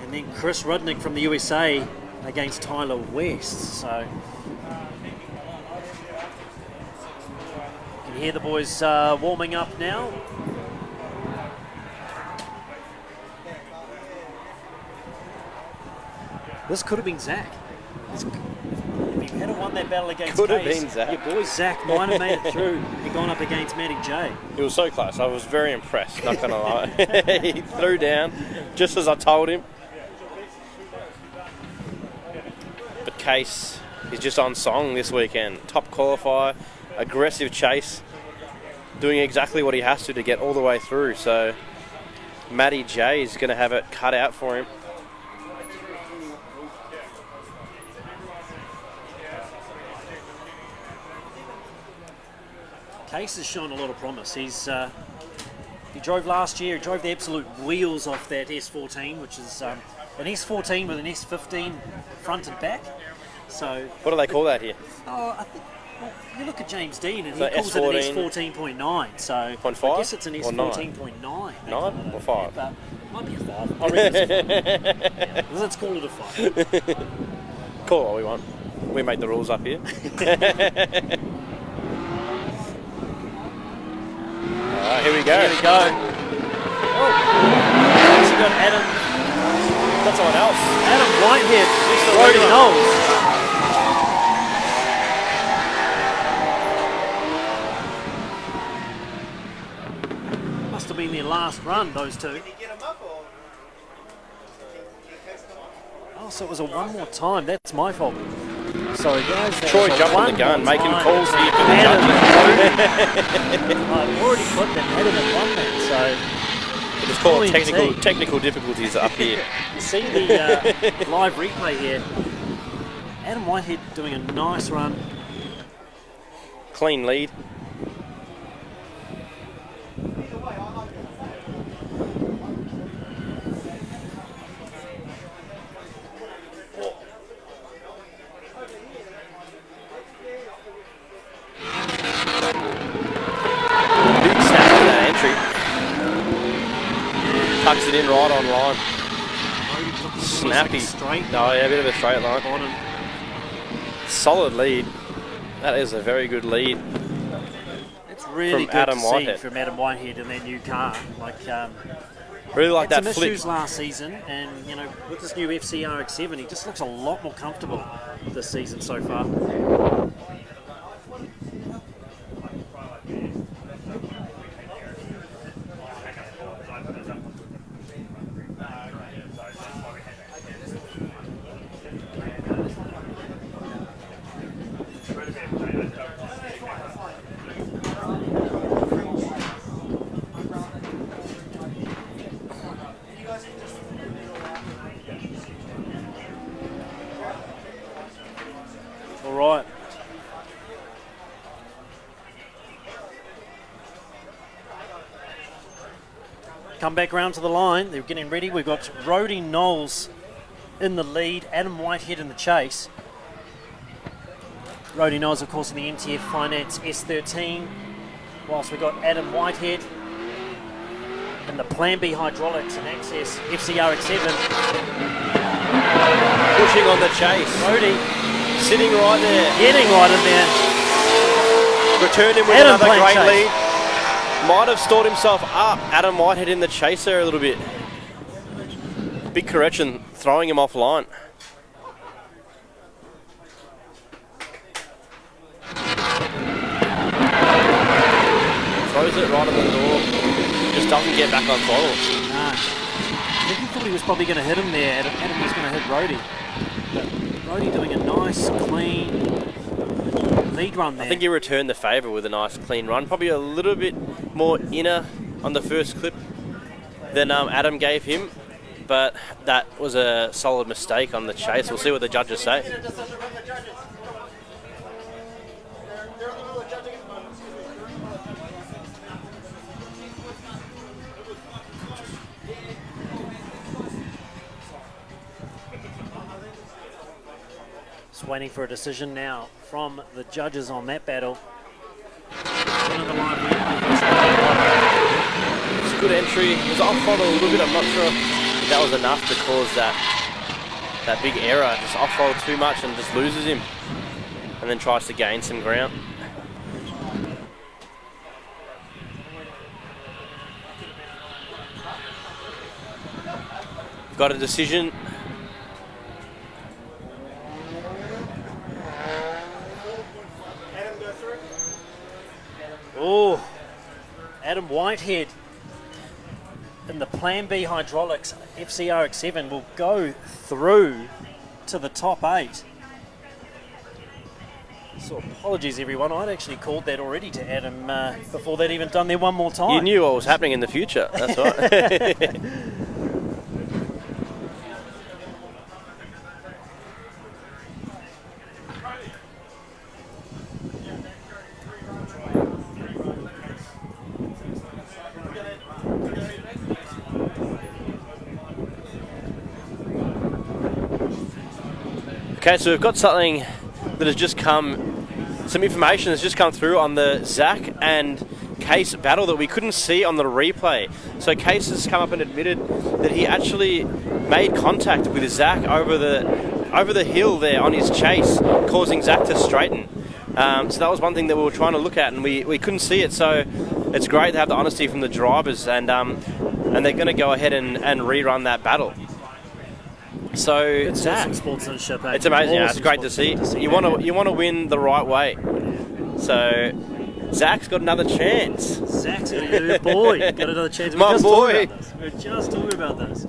And then Chris Rudnick from the USA against Tyler West. So you can hear the boys warming up now. This could have been Zach. If he had won that battle against Could have Case, been Zach. your boy Zach might have made it through and gone up against Matty J. It was so close. I was very impressed, not going to lie. He threw down just as I told him. But Case is just on song this weekend. Top qualifier, aggressive chase, doing exactly what he has to get all the way through. So Matty J is going to have it cut out for him. Case has shown a lot of promise. He drove last year. He drove the absolute wheels off that S14, which is an S14 with an S15 front and back. So What do they call that here? I think, well, you look at James Dean and So he calls it an S14. S14.9. So I 0.5 guess it's an or 9? S14.9. 9 or 5? But might be a 5. I reckon it's 5. Let's call it a 5. Call it what we want. We make the rules up here. Alright, here we go. Here we go. Oh, actually got Adam. That's someone else. Adam Whitehead, Brody Knowles. fast run, those two. Did he get him up or? Oh, so it was a one more time. That's my fault. Sorry, guys. Troy jumping the gun, making calls here for the judges. I've already put that Adam had won that, so It's called OMT. technical difficulties up here. You see the live replay here. Adam Whitehead doing a nice run. Clean lead. Big snap to that entry. Tucks it in right on line. Snappy. Straight. No, yeah, a bit of a straight line. Bottom. Solid lead. That is a very good lead. It's really From good Adam to see Whitehead. from Adam Whitehead in their new car. Like, Really like had that some flip. issues last season, and you know, with this new FCR X7, he just looks a lot more comfortable this season so far. All right. Come back round to the line. They're getting ready. We've got Rody Knowles in the lead, Adam Whitehead in the chase. Rody Knowles, of course, in the MTF Finance S13, whilst we've got Adam Whitehead in the Plan B Hydraulics and Access FCR X7. Pushing on the chase. Rody Sitting right there. getting right in there. Returned him with Adam another playing great chase. lead. Might have stored himself up. Adam Whitehead in the chase there a little bit. Big correction, throwing him offline. Throws it right on the door. Just doesn't get back on throttle. No. I think he thought he was probably going to hit him there. Adam was going to hit Rody. But Rody doing a nice, clean lead run there. I think he returned the favour with a nice clean run. Probably a little bit more inner on the first clip than Adam gave him. But that was a solid mistake on the chase. We'll see what the judges say. Just waiting for a decision now from the judges on that battle. Another live replay. It's a good entry. He was off throttle a little bit. I'm not sure if that was enough to cause that big error. Just off throttle too much and just loses him. And then tries to gain some ground. Got a decision. Adam go through. Oh, Adam Whitehead in the Plan B Hydraulics FCR X7 will go through to the top 8. So apologies everyone, I'd actually called that already to Adam before they'd even done their one more time. You knew what was happening in the future. That's right. Okay, so we've got something that has just come, some information has just come through on the Zach and Case battle that we couldn't see on the replay. So Case has come up and admitted that he actually made contact with Zach over the hill there on his chase, causing Zach to straighten. So that was one thing that we were trying to look at, and we couldn't see it. So it's great to have the honesty from the drivers, and they're going to go ahead and rerun that battle. So It's Zach, awesome sportsmanship. it's amazing. Yeah, it's Awesome great to see. sportsmanship You want to win the right way. So Zach's got another chance. Zach's got a boy. Got another chance. My boy. We're just talking about this.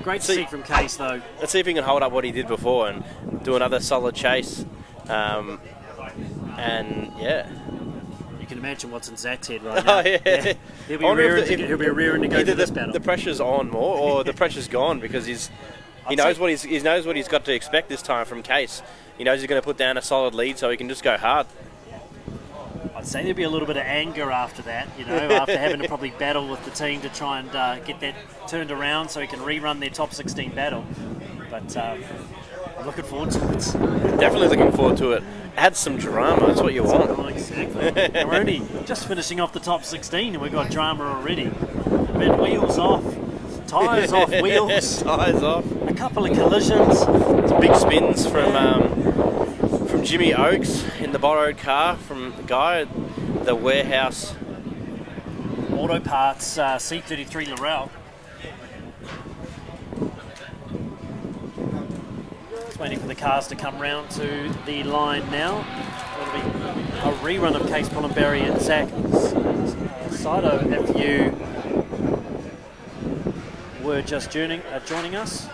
Great to see from Case, though. Let's see if he can hold up what he did before and do another solid chase. And yeah. You can imagine what's in Zach's head right now. Oh, yeah. He'll be rearing to go to this battle. The pressure's on more, or the pressure's gone because he knows what he's got to expect this time from Case. He knows he's going to put down a solid lead, so he can just go hard. I'd say there'd be a little bit of anger after that, after having to probably battle with the team to try and get that turned around so he can rerun their top 16 battle. But I'm looking forward to it. Definitely looking forward to it. Add some drama, that's what you want. Exactly. We're only just finishing off the top 16 and we've got drama already. Been wheels off, tyres off, wheels. Tyres off. A couple of collisions. Some big spins from Jimmy Oakes in the borrowed car from the guy at the warehouse. Auto Parts C33 Laurel. Just waiting for the cars to come round to the line now. It'll be a rerun of Case Pullenberry and Zach Saito if you were just joining us.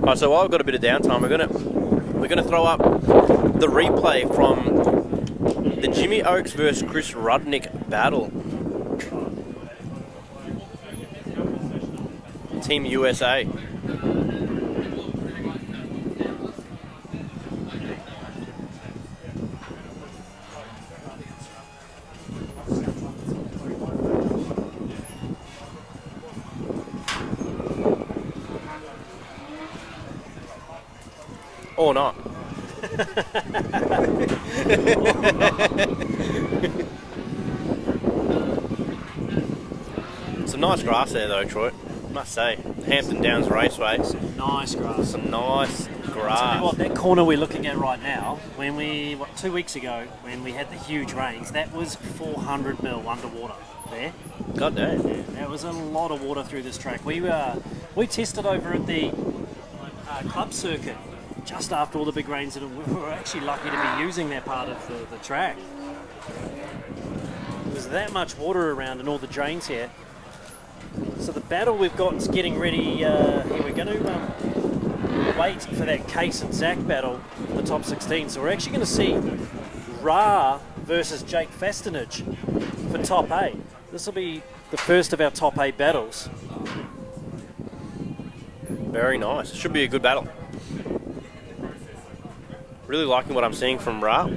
Alright, so while we've got a bit of downtime, we're gonna throw up the replay from the Jimmy Oakes versus Chris Rudnick battle. Team USA. Or not. Some nice grass there though, Troy. Must say. Hampton Downs Raceway. Nice grass. Some nice grass. Tell you what, that corner we're looking at right now, when 2 weeks ago, when we had the huge rains, that was 400 mil underwater there. God damn. Yeah, there was a lot of water through this track. We tested over at the club circuit just after all the big rains, and we were actually lucky to be using that part of the track. There's that much water around in all the drains here. So the battle we've got is getting ready. Here we're going to wait for that Case and Zach battle, the top 16. So we're actually going to see Ra versus Jake Fastenage for top 8. This will be the first of our top 8 battles. Very nice. Should be a good battle. Really liking what I'm seeing from Ra.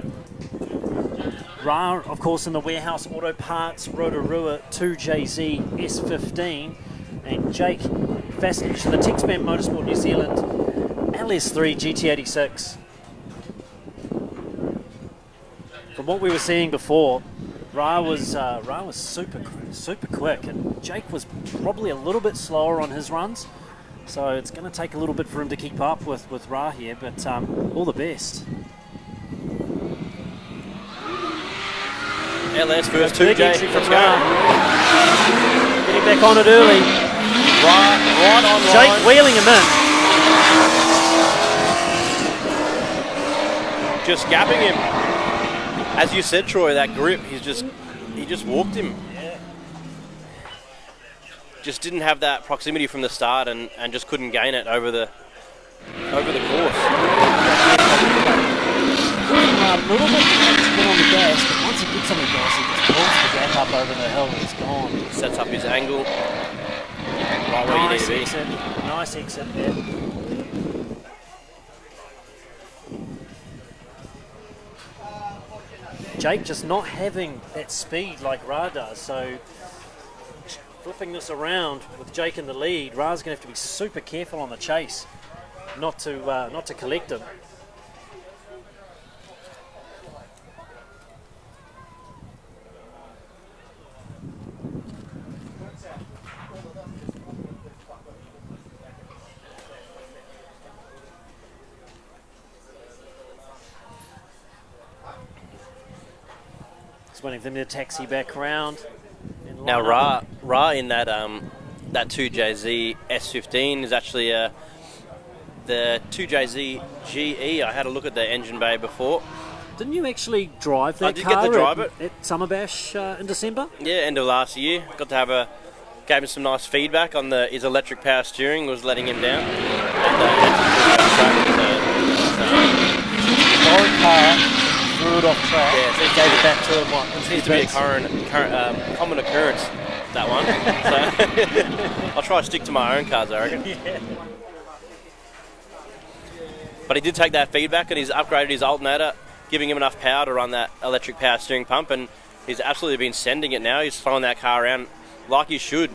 Ra, of course, in the Warehouse Auto Parts Rotorua 2JZ S15, and Jake Fastenage in the Texman Motorsport New Zealand LS3 GT86. From what we were seeing before, Ra was super quick, and Jake was probably a little bit slower on his runs. So it's going to take a little bit for him to keep up with Ra here, but all the best. LS first 2J. Let's go. Getting back on it early. Right on Jake line. wheeling him in. Just gapping him. As you said, Troy, that grip, he just walked him. Yeah. Just didn't have that proximity from the start and just couldn't gain it over over the course. A little bit to get on the gas, but once he gets on the gas, he just pulls the gap up over the hill and it's gone. Sets up his angle. Right where Nice you need to be. exit. Nice exit there. Jake just not having that speed like Ra does, so flipping this around with Jake in the lead, Ra's going to have to be super careful on the chase, not to collect him. Waiting for them to taxi back around. Now Ra in that 2JZ S15 is actually the 2JZ GE. I had a look at the engine bay before. Didn't you actually drive that I did car get to drive it at Summer Bash in December? Yeah, end of last year. Got to gave him some nice feedback on his electric power steering. Was letting him down. Foreign car. Threw it off track. Yeah, so he gave it back to him. What? It seems to be a common occurrence, that one. So I'll try to stick to my own cars, I reckon. Yeah. But he did take that feedback and he's upgraded his alternator, giving him enough power to run that electric power steering pump, and he's absolutely been sending it now. He's throwing that car around like he should.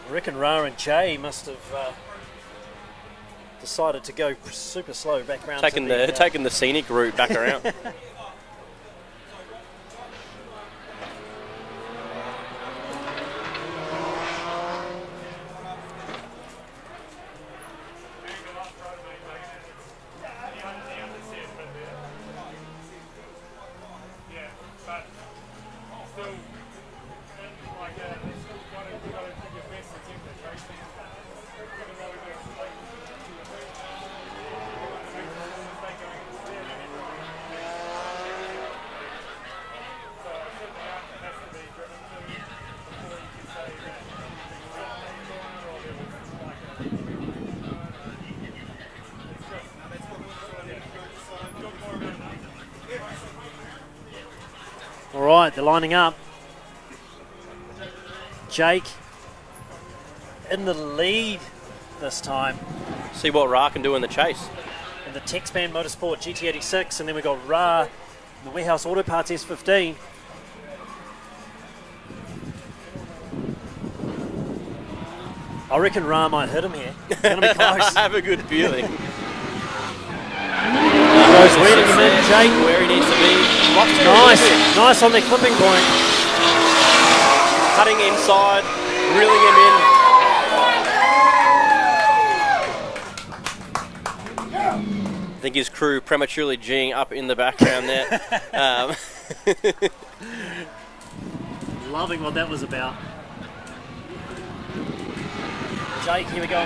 I reckon Ra and Jay must have decided to go super slow back around. Taking the scenic route back around. All right, they're lining up. Jake in the lead this time. See what Ra can do in the chase. In the Texpan Motorsport GT86, and then we got Ra in the Warehouse Auto Parts S15. I reckon Ra might hit him here. It's going to be close. I have a good feeling. Goes reading him in, Jake. Where he needs to be. Nice on the clipping point. Cutting inside, reeling him in. I think his crew prematurely G'ing up in the background there. Loving what that was about. Jake, here we go.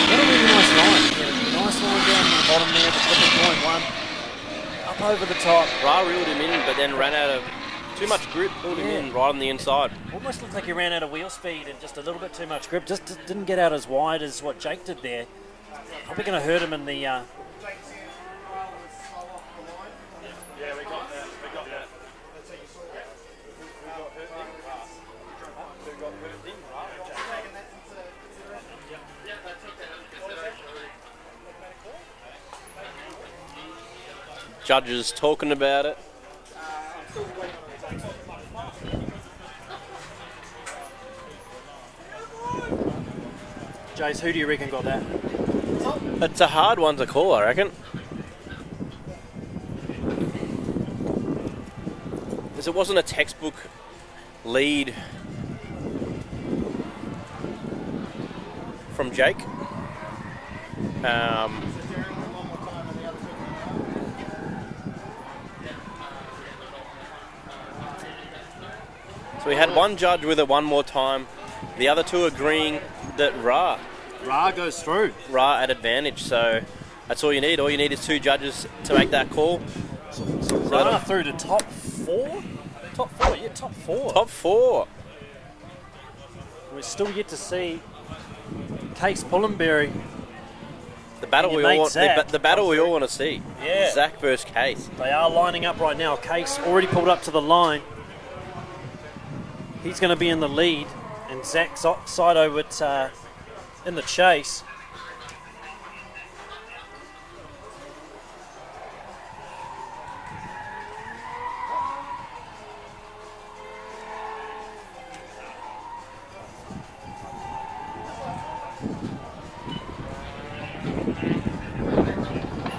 What a really nice line. Yeah, nice line down the bottom there, the clipping point one. Up over the top. Ra reeled him in, but then ran out of too much grip, pulled him in right on the inside. Almost looked like he ran out of wheel speed and just a little bit too much grip. Just didn't get out as wide as what Jake did there. Probably going to hurt him in the... Yeah, we got that. That's how you saw that. We got hurt then. Who got hurt then? Judges talking about it. Jace, who do you reckon got that? It's a hard one to call, I reckon. Because it wasn't a textbook lead from Jake. So we had one judge with it one more time, the other two agreeing that Ra goes through. Ra at advantage, so that's all you need. All you need is two judges to make that call. Runner through to top 4? Top 4, yeah, top 4. Top 4. We're still yet to see Case Pullenberry. The battle And we your all mate want. Zach The battle we all want to see. Yeah. Zach versus Case. They are lining up right now. Case already pulled up to the line. He's going to be in the lead, and Zach's side over in the chase.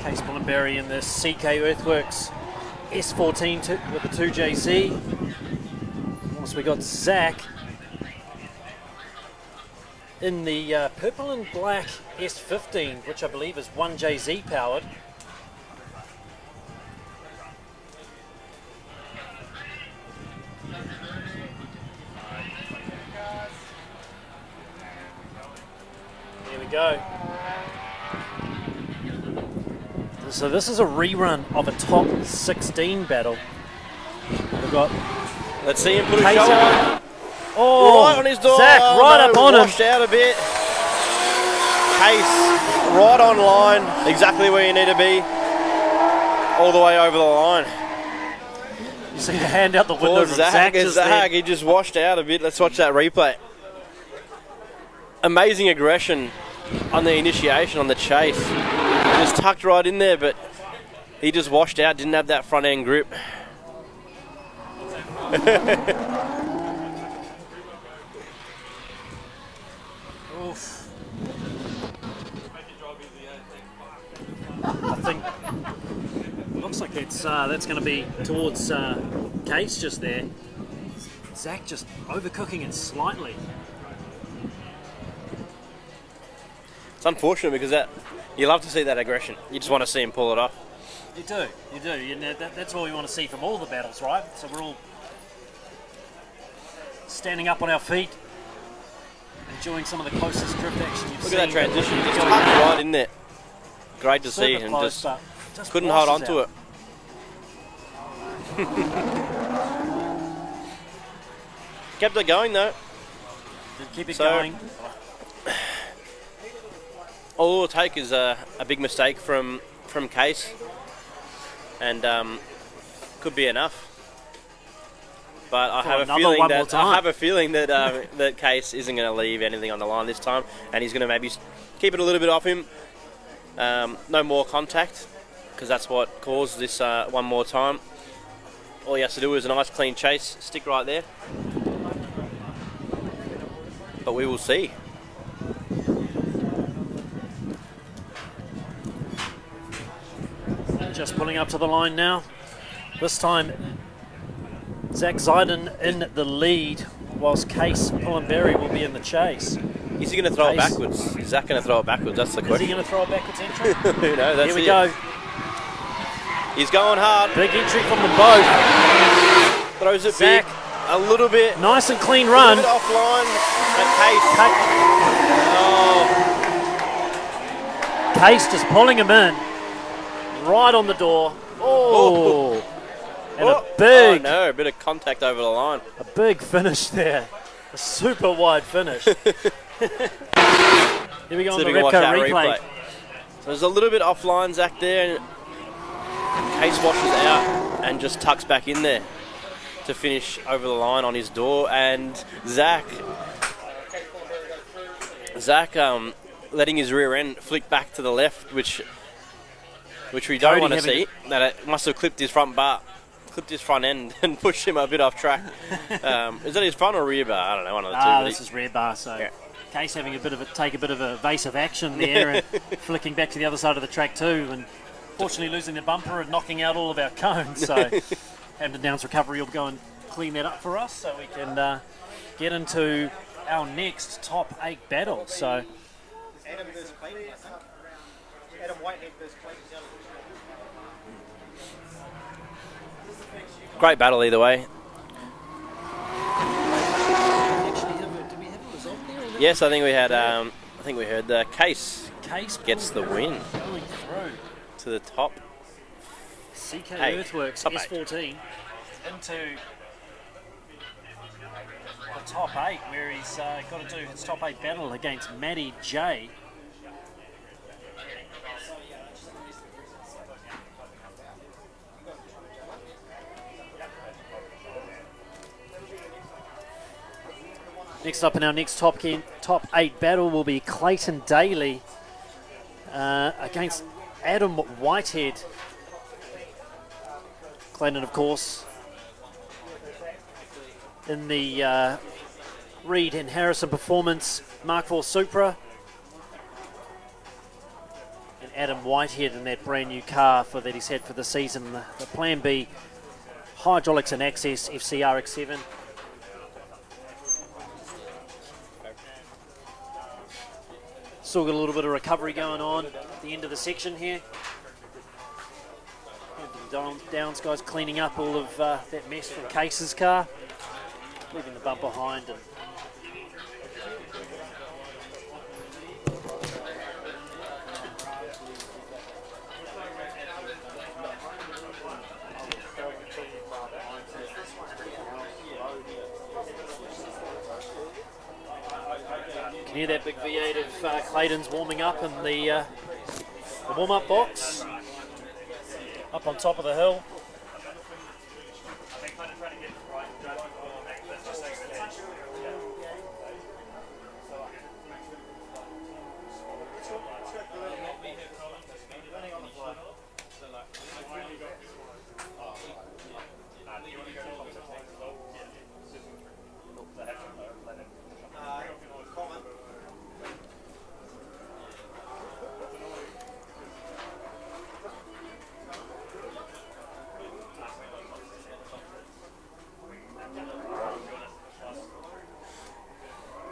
Case Pullenberry in the CK Earthworks S14 with the 2JZ. Once we got Zach in the purple and black S15, which I believe is 1JZ powered. There we go. So this is a rerun of a top 16 battle. We've got Let's see him put a Case show out. on. Oh, Right on his door. Zach Oh, right no, up on him. washed out a bit. Case right on line. Exactly where you need to be. All the way over the line. You see the hand out the window Poor from Zach. just Zach, then. he just washed out a bit. Let's watch that replay. Amazing aggression on the initiation, on the chase. Just tucked right in there, but he just washed out, didn't have that front end grip. Oof. I think looks like that's going to be towards Case just there. Zach just overcooking it slightly. It's unfortunate because you love to see that aggression. You just want to see him pull it off. You do. You know, that's all we want to see from all the battles, right? So we're all standing up on our feet, enjoying some of the closest drift action you've Look seen. at that transition, just Going tucked down. right in there. Great to see, Super and close, just but couldn't hold on washes to out. it. Kept it going though. Did keep it So- going. All it'll take is a big mistake from Case, and could be enough. But I For have a another feeling one more that that Case isn't going to leave anything on the line this time, and he's going to maybe keep it a little bit off him. No more contact, because that's what caused this one more time. All he has to do is a nice clean chase, stick right there. But we will see. Just pulling up to the line now. This time, Zach Zeiden in the lead, whilst Case Pullenberry will be in the chase. Is he going to throw it Case. backwards? Is Zach going to throw it backwards? That's the Is he question. going to throw a backwards entry? Who knows? That's Here we it. go. He's going hard. Big entry from the boat. Throws it Zach. big. A little bit. Nice and clean A run. little bit offline. But Case. Case just pulling him in. Right on the door. Oh. And Oh, a big, Oh no, a bit of contact over the line. a big finish there. A super wide finish. Here we go on See the if we can watch that Repco replay. So there's a little bit offline, Zach, there. And Case washes out and just tucks back in there to finish over the line on his door. And Zach letting his rear end flick back to the left, which we don't Cody want to having see. That it must have clipped his front end and pushed him a bit off track. Is that his front or rear bar? I don't know, one of the two. but This is rear bar, so Yeah. Case having take a bit of evasive action there and flicking back to the other side of the track too, and fortunately losing the bumper and knocking out all of our cones. So Hampton Downs Recovery will go and clean that up for us, so we can get into our next top 8 battle. So Adam versus Clayton, I think. Adam Whitehead versus Clayton. Great battle either way. did we have a result there? Yes, I think we had. I think we heard the Case Case gets the win going through. to the top CK Hey, Earthworks top eight. S14 into the top 8, where he's got to do his top 8 battle against Matty J. Next up in our next top 8 battle will be Clayton Daly against Adam Whitehead. Clayton, of course, in the Reed and Harrison Performance Mark IV Supra. And Adam Whitehead in that brand new car that he's had for the season, the Plan B Hydraulics and Access FCRX7. Still got a little bit of recovery going on at the end of the section here. Downs guys cleaning up all of that mess from Case's car, leaving the bump behind. And you can hear that big V8 of Clayton's warming up in the warm-up box, up on top of the hill.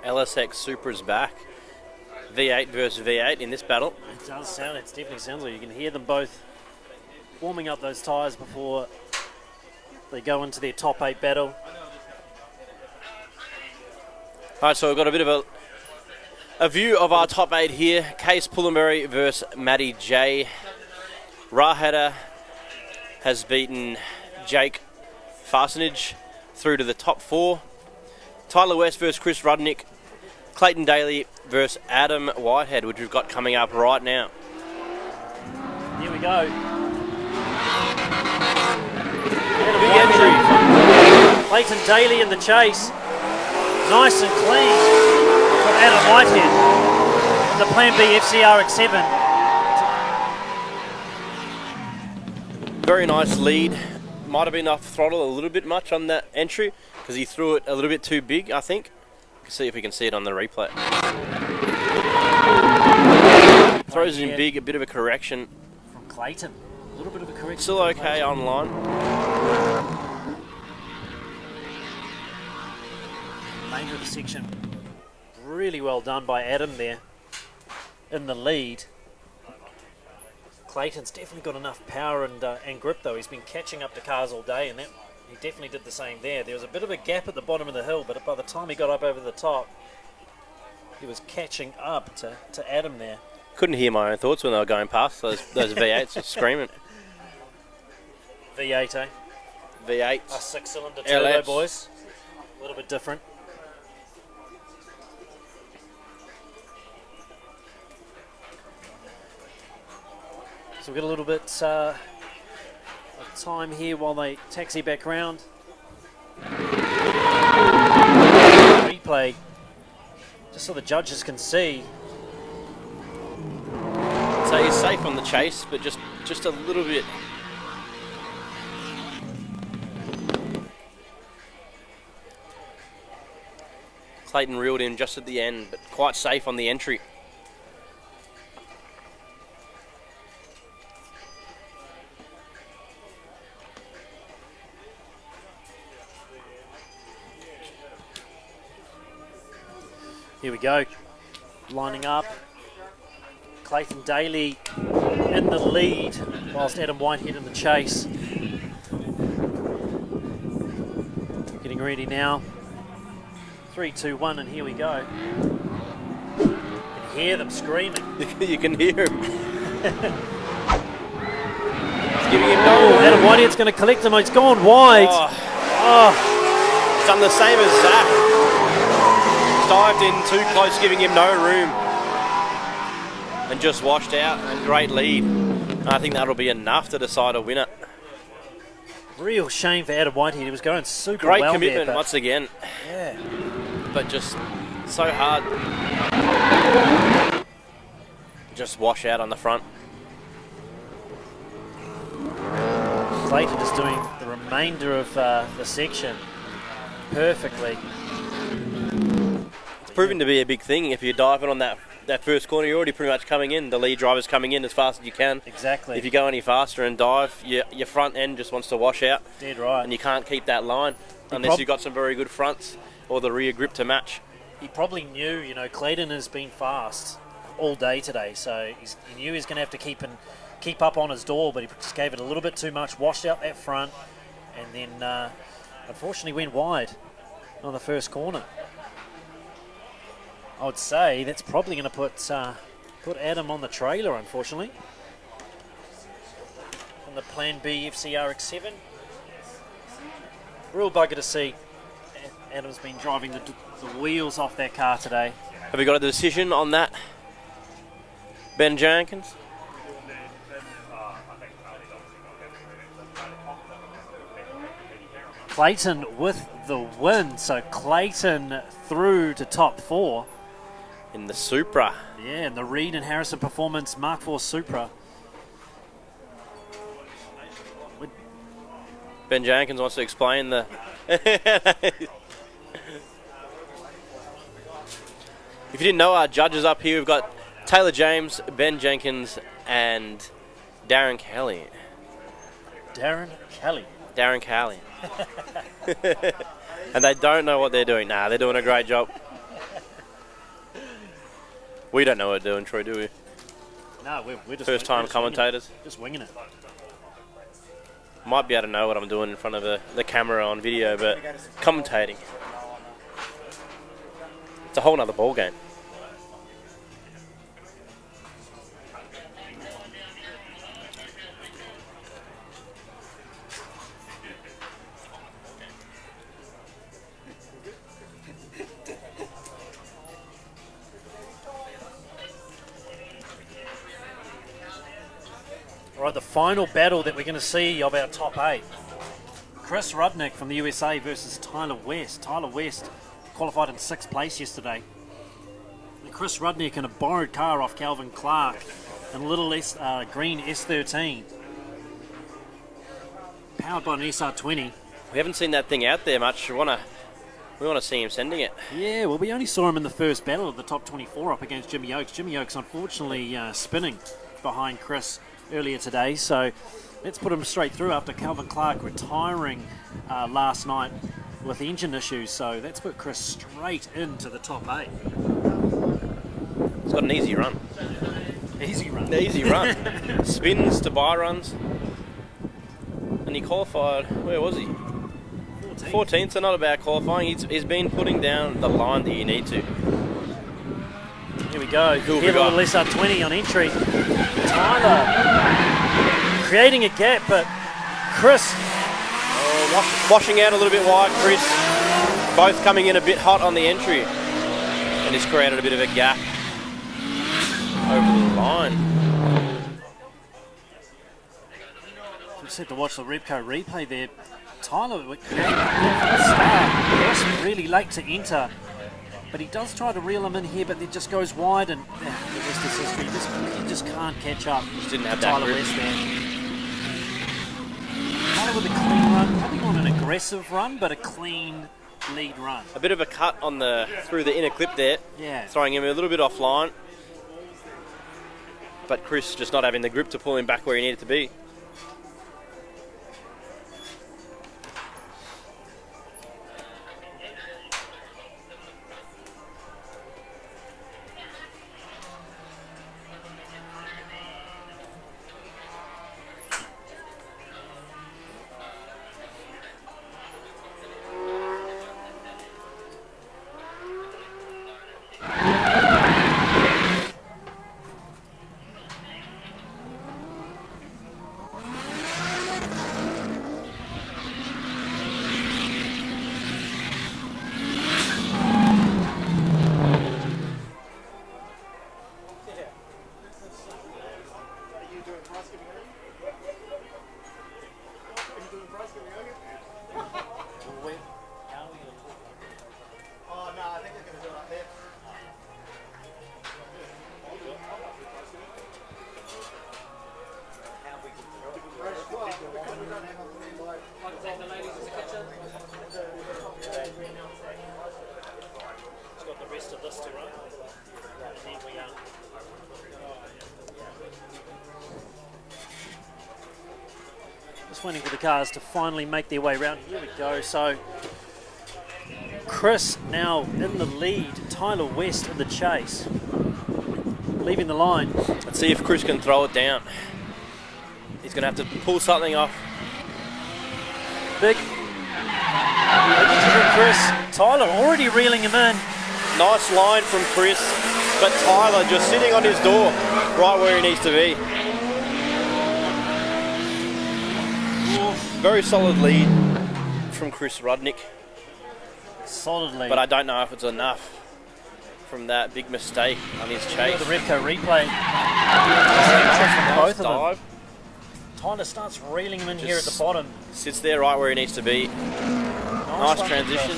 LSX Supra's back. V8 versus V8 in this battle. It does sound, it definitely sounds like you can hear them both warming up those tyres before they go into their top 8 battle. Alright, so we've got a bit of a view of our top 8 here. Case Pullenberry versus Matty J. Rahada has beaten Jake Farsonage through to the top 4. Tyler West versus Chris Rudnick. Clayton Daly versus Adam Whitehead, which we've got coming up right now. Here we go. Big entry. Clayton Daly in the chase. Nice and clean from Adam Whitehead. The Plan B FCRX7. Very nice lead. Might have been off throttle a little bit much on that entry because he threw it a little bit too big, I think. See if we can see it on the replay. Throws it in big, a bit of a correction. From Clayton. A little bit of a correction. Still okay online. Remainder of the section. Really well done by Adam there in the lead. Clayton's definitely got enough power and grip though. He's been catching up to cars all day, and he definitely did the same there. There was a bit of a gap at the bottom of the hill, but by the time he got up over the top, he was catching up to Adam there. Couldn't hear my own thoughts when they were going past. Those V8s were screaming. V8, eh? V8. A 6-cylinder turbo, LS. boys. A little bit different. So we've got a little bit of time here while they taxi back round. Replay, just so the judges can see. So he's safe on the chase, but just a little bit. Clayton reeled in just at the end, but quite safe on the entry. Here we go, lining up. Clayton Daly in the lead, whilst Adam Whitehead in the chase. Getting ready now. 3, 2, 1, and here we go. You can hear them screaming. You can hear him. giving him Oh, Adam Whitehead's going to collect him. It's gone wide. He's done the same as Zach. Dived in too close, giving him no room. And just washed out. A great lead. I think that'll be enough to decide a winner. Real shame for Adam Whitehead. He was going super Great well commitment there, once again. Yeah. But just so hard. Just wash out on the front. Clayton is doing the remainder of the section perfectly. It's proven to be a big thing. If you're diving on that first corner, you're already pretty much coming in. The lead driver's coming in as fast as you can. Exactly. If you go any faster and dive, your front end just wants to wash out. Dead right. And you can't keep that line unless you've got some very good fronts or the rear grip to match. He probably knew, Clayton has been fast all day today, so he knew he was going to have to keep up on his door, but he just gave it a little bit too much, washed out that front, and then unfortunately went wide on the first corner. I would say that's probably going to put Adam on the trailer, unfortunately. On the Plan B FCRX7. Real bugger to see. Adam's been driving the wheels off that car today. Have we got a decision on that, Ben Jenkins? Clayton with the win, so Clayton through to top 4. In the Supra. Yeah, in the Reed and Harrison Performance Mark IV Supra. Ben Jenkins wants to explain the... If you didn't know, our judges up here, we've got Taylor James, Ben Jenkins, and Darren Kelly. Darren Kelly. Darren Kelly. And they don't know what they're doing. Nah, they're doing a great job. We don't know what we're doing, Troy, do we? No, we're just First-time commentators. Just winging it. Might be able to know what I'm doing in front of the camera on video, but commentating, it's a whole nother ball game. All right, the final battle that we're going to see of our top 8. Chris Rudnick from the USA versus Tyler West. Tyler West qualified in 6th place yesterday. And Chris Rudnick in a borrowed car off Calvin Clark in a little green S13. Powered by an SR20. We haven't seen that thing out there much. We want to see him sending it. Yeah, well, we only saw him in the first battle of the top 24 up against Jimmy Oakes. Jimmy Oakes, unfortunately, spinning behind Chris earlier today, so let's put him straight through after Calvin Clark retiring last night with engine issues. So that's put Chris straight into the top 8. He's got an easy run. Easy run. Easy run. Spins to bye runs. And he qualified, where was he? 14th, so not a bad qualifying. He's been putting down the line that you need to. Here we go. Here a little SR20 on entry. Tyler creating a gap, but Chris washing out a little bit wide. Chris both coming in a bit hot on the entry, and he's created a bit of a gap over the line. Just had to watch the Repco replay there. Tyler creating a gap from the start. Chris really late to enter. But he does try to reel him in here, but it just goes wide, and the rest is history. He just can't catch up. Just didn't have that Tyler grip. West there. Tyler with a clean run, probably not an aggressive run, but a clean lead run. A bit of a cut on through the inner clip there, Yeah. throwing him a little bit offline. But Chris just not having the grip to pull him back where he needed to be. Just waiting for the cars to finally make their way around. Here we go. So Chris now in the lead. Tyler West in the chase. Leaving the line. Let's see if Chris can throw it down. He's going to have to pull something off. Big agency from Chris. Tyler already reeling him in. Nice line from Chris, but Tyler just sitting on his door, right where he needs to be. Very solid lead from Chris Rudnick. Solid lead. But I don't know if it's enough from that big mistake on his chase. The Repco replay. Both of them. Tyler starts reeling him in here at the bottom. Sits there right where he needs to be. Nice transition.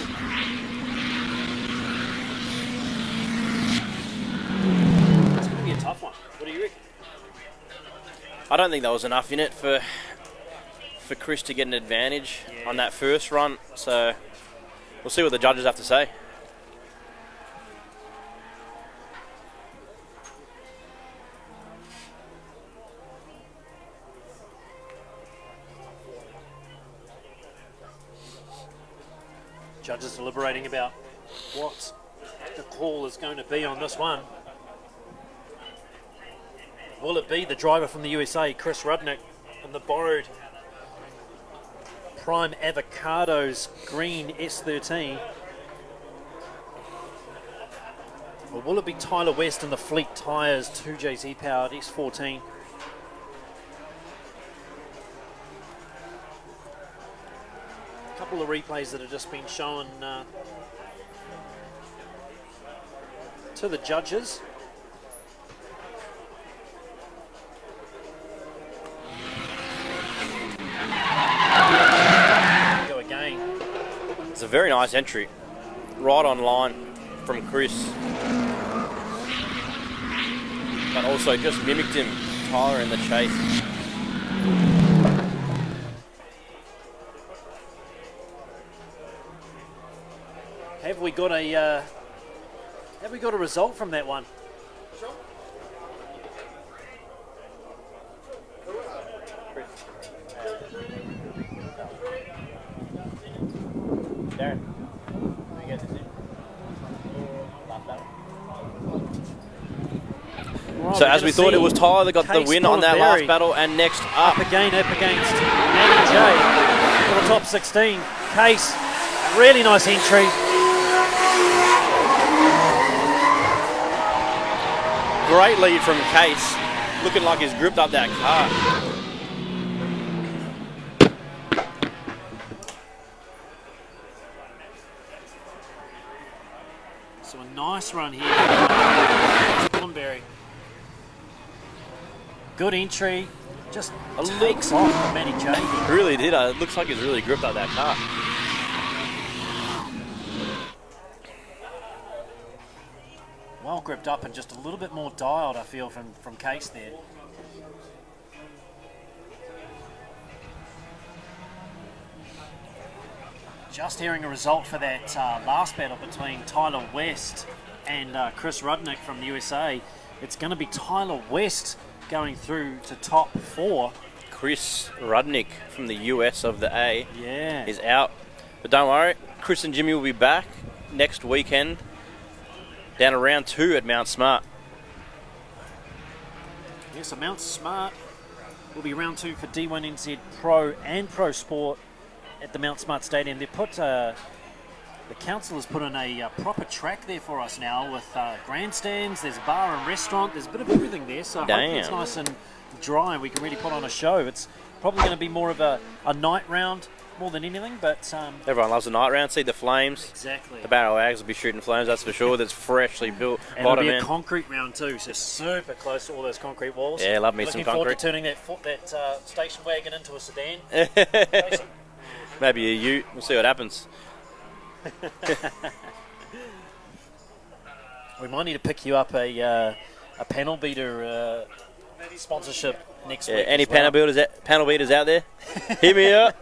It's going to be a tough one. What do you reckon? I don't think there was enough in it for Chris to get an advantage on that first run. So we'll see what the judges have to say. Judges deliberating about what the call is going to be on this one. Will it be the driver from the USA, Chris Rudnick, in the borrowed Prime Avocados green S13? Or will it be Tyler West in the Fleet Tires 2JZ powered S14? Couple of replays that have just been shown to the judges. Go again. It's a very nice entry, right on line from Chris, but also just mimicked him, Tyler, in the chase. Have we got a result from that one? Darren. So as we thought, it was Tyler that got the win on that last battle, and next up again up against Manny J for the top 16. Case, really nice entry. Great lead from Case, looking like he's gripped up that car. So a nice run here. Thornberry. Good entry. Just takes off from Manny J. He really did. It looks like he's really gripped up that car. Well gripped up and just a little bit more dialed, I feel, from Case there. Just hearing a result for that last battle between Tyler West and Chris Rudnick from the USA. It's going to be Tyler West going through to top 4. Chris Rudnick from the US of the A is out. But don't worry, Chris and Jimmy will be back next weekend down to round 2 at Mount Smart. Yes, so Mount Smart will be round 2 for D1NZ Pro and Pro Sport at the Mount Smart Stadium. They put the council has put in a proper track there for us now with grandstands. There's a bar and restaurant. There's a bit of everything there. So hopefully it's nice and dry and we can really put on a show. It's probably going to be more of a night round more than anything, but everyone loves the night round. See the flames. Exactly. The Barrel Wags will be shooting flames, that's for sure. That's freshly built. And it'll be a concrete round too, so super close to all those concrete walls. Yeah, love me some concrete. Looking forward to turning that station wagon into a sedan. Maybe a ute. We'll see what happens. We might need to pick you up a panel beater sponsorship next week. Any panel beaters out there? Hit me up.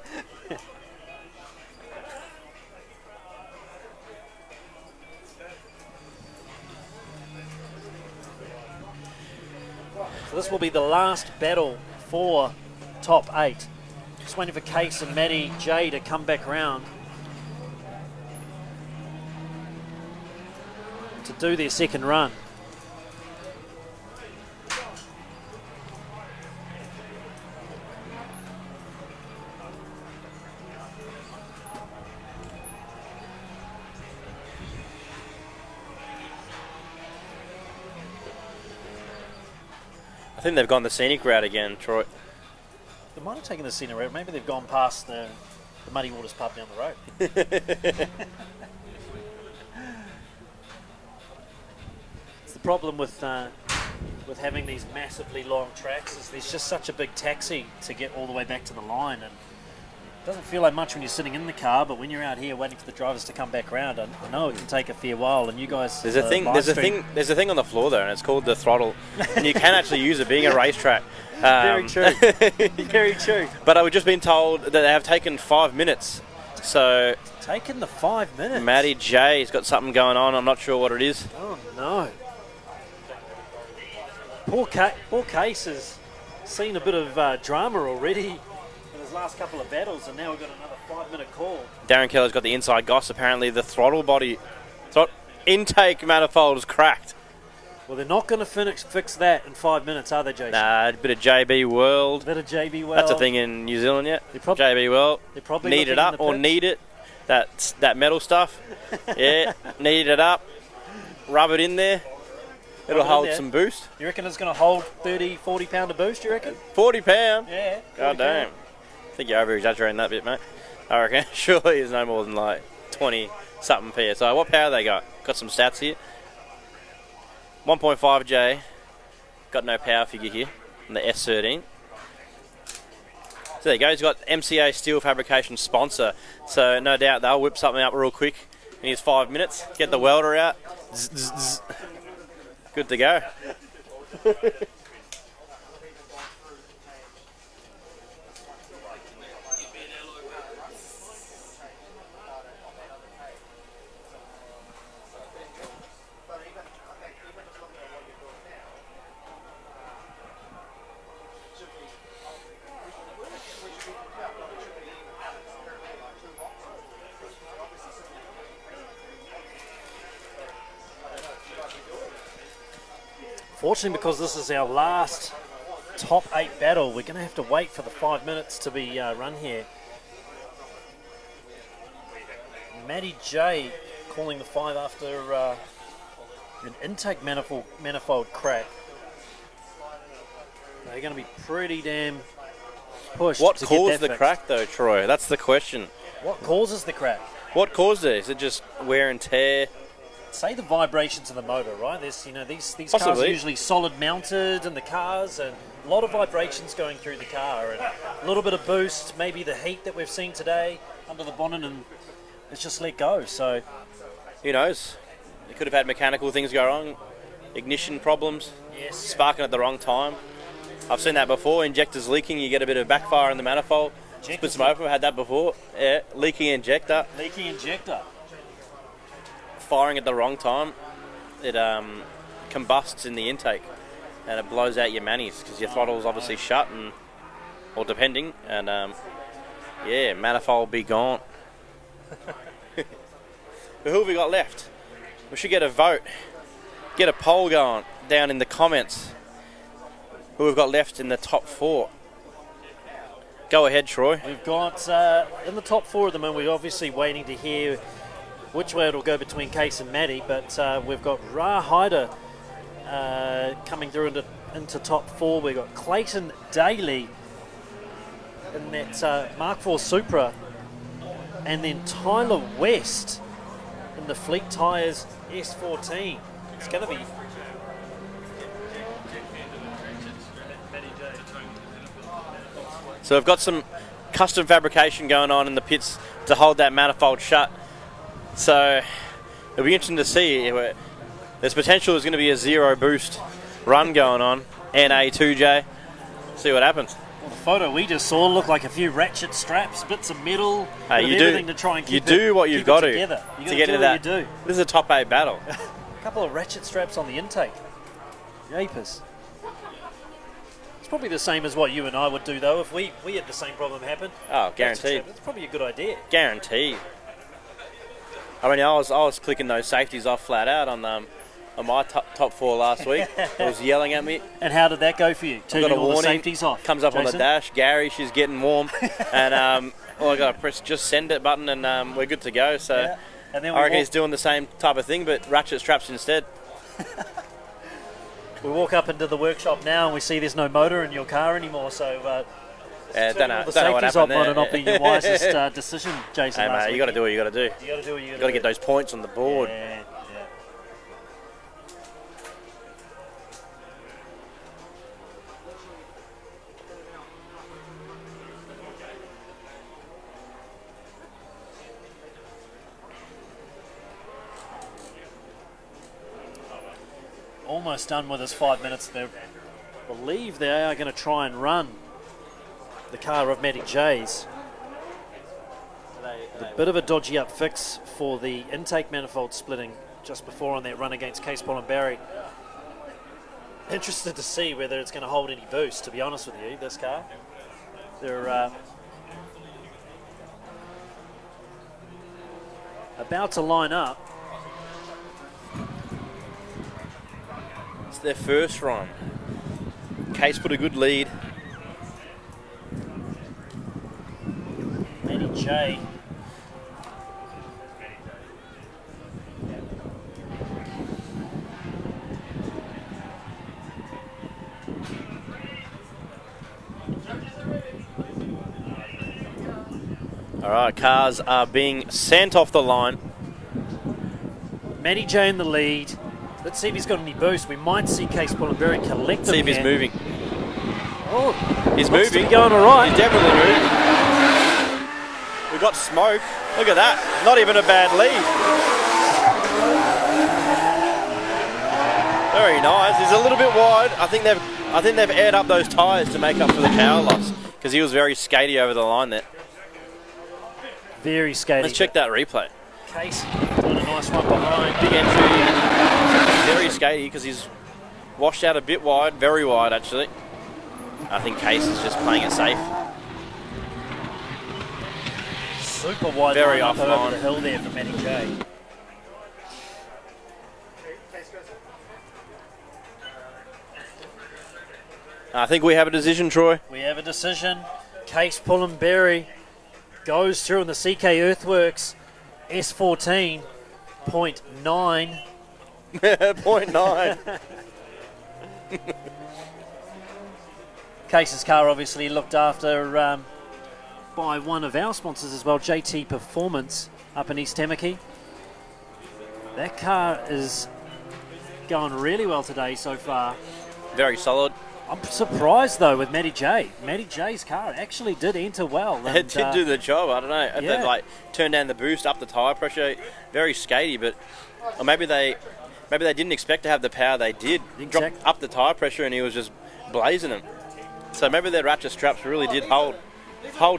So this will be the last battle for top 8. Just waiting for Case and Matty J to come back round to do their second run. I think they've gone the scenic route again, Troy. They might have taken the scenic route. Maybe they've gone past the Muddy Waters pub down the road. It's the problem with having these massively long tracks is there's just such a big taxi to get all the way back to the line, and it doesn't feel like much when you're sitting in the car, but when you're out here waiting for the drivers to come back round, I know it can take a fair while. And you guys, There's a thing on the floor though, and it's called the throttle, and you can actually use it being a racetrack. Very true. Very true. But I've just been told that they have taken 5 minutes. So Taking the 5 minutes. Matty J's got something going on. I'm not sure what it is. Oh no. Poor Case has seen a bit of drama already in his last couple of battles, and now we've got another 5-minute call. Darren Keller's got the inside goss. Apparently the throttle body, intake manifold is cracked. Well, they're not going to fix that in 5 minutes, are they, Jason? Nah, a bit of JB World. Bit of JB World. That's a thing in New Zealand yet. They JB World. They're probably Knead it looking in up the or pits. knead it. That metal stuff. Yeah, knead it up. Rub it in there. It'll in hold there. some boost. You reckon it's going to hold 30, 40 pounder boost, you reckon? 40 pound. Yeah. God damn. I think you're over exaggerating that bit, mate. I reckon. Surely it's no more than like 20 something PSI. What power they got? Got some stats here. 1.5J. Got no power figure here on the S13. So there you go. He's got MCA Steel Fabrication sponsor. So no doubt they'll whip something up real quick in his 5 minutes. Get the welder out. Zzz, zzz, zzz. Good to go. Fortunately, because this is our last top 8 battle, we're going to have to wait for the 5 minutes to be run here. Matty J calling the 5 after an intake manifold crack. They're going to be pretty damn pushed. What to get caused that the fixed. crack though, Troy? That's the question. What causes the crack? What caused it? Is it just wear and tear? Say the vibrations of the motor, right? There's, these cars are Possibly. usually solid mounted in the cars, and a lot of vibrations going through the car, and a little bit of boost, maybe the heat that we've seen today under the bonnet, and it's just let go. So Who knows? It could have had mechanical things go wrong, ignition problems, yes, sparking at the wrong time. I've seen that before. Injectors leaking, you get a bit of backfire in the manifold. Split some open. I had that before. Yeah, leaking injector. leaky injector. Firing at the wrong time, it combusts in the intake and it blows out your manis because your throttle's obviously shut, and or depending, and yeah, manifold be gone. Who have we got left? We should get a vote, get a poll going down in the comments. Who we've got left in the top 4? Go ahead, Troy. We've got in the top 4 at the moment. We're obviously waiting to hear which way it'll go between Case and Matty, but we've got Ra Hyder coming through into top 4. We've got Clayton Daly in that Mark IV Supra, and then Tyler West in the Fleet Tires S14. It's going to be... So we've got some custom fabrication going on in the pits to hold that manifold shut. So it'll be interesting to see. There's potential there's going to be a zero boost run going on, NA2J. See what happens. Well, the photo we just saw looked like a few ratchet straps, bits of metal, Hey, bit of you do- everything to try and you keep do what you've keep got it to together. You to gotta get do into what that. you do. This is a top 8 battle. A couple of ratchet straps on the intake. Yapers. It's probably the same as what you and I would do, though, if we had the same problem happen. Oh, guaranteed. It's probably a good idea. Guaranteed. I mean, I was clicking those safeties off flat out on my top 4 last week. It was yelling at me. And how did that go for you? Turning got a all warning. the safeties off. Comes up Jason? on the dash. Gary, she's getting warm. And all I got to press just send it button and we're good to go. So Yeah. And then I reckon he's doing the same type of thing, but ratchet straps instead. we walk up into the workshop now and we see there's no motor in your car anymore. So Don't know the what safeties happened off there. might not be your wisest decision, Jason. Hey, mate, you got to do what you got to do. You got to do what you You got to get those points on the board. Yeah. Almost done with his 5 minutes. They believe they are going to try and run the car of Matty J's. A bit of a dodgy up fix for the intake manifold splitting just before on that run against Case Paul and Barry. Interested to see whether it's going to hold any boost, to be honest with you, this car. They're about to line up. It's their first run. Case put a good lead. Matty J. All right, cars are being sent off the line. Matty J in the lead. Let's see if he's got any boost. We might see Case Paul and Barry collect them. See if he's here. moving. Oh, He's looks to moving. be going all right. He's definitely moving. We've got smoke. Look at that. Not even a bad lead. Very nice. He's a little bit wide. I think they've aired up those tyres to make up for the power loss because he was very skatey over the line there. Very skaty. Let's check that replay. Case doing a nice one behind. Big entry. Very skatey because he's washed out a bit wide. Very wide, actually. I think Case is just playing it safe. Super wide Very line up off over line. the hill there for Matty J. I think we have a decision, Troy. We have a decision. Case Paul and Barry goes through in the CK Earthworks S14.9. 0.9. Case's car obviously looked after by one of our sponsors as well, JT Performance up in East Tamaki. That car is going really well today so far. Very solid. I'm surprised though with Matty J. Matty J's car actually did enter well. And, It did do the job. I don't know if yeah. they like turned down the boost, up the tyre pressure. Very skatey, but or maybe they didn't expect to have the power they did. Drop up the tyre pressure, and he was just blazing them. So maybe their ratchet straps really did hold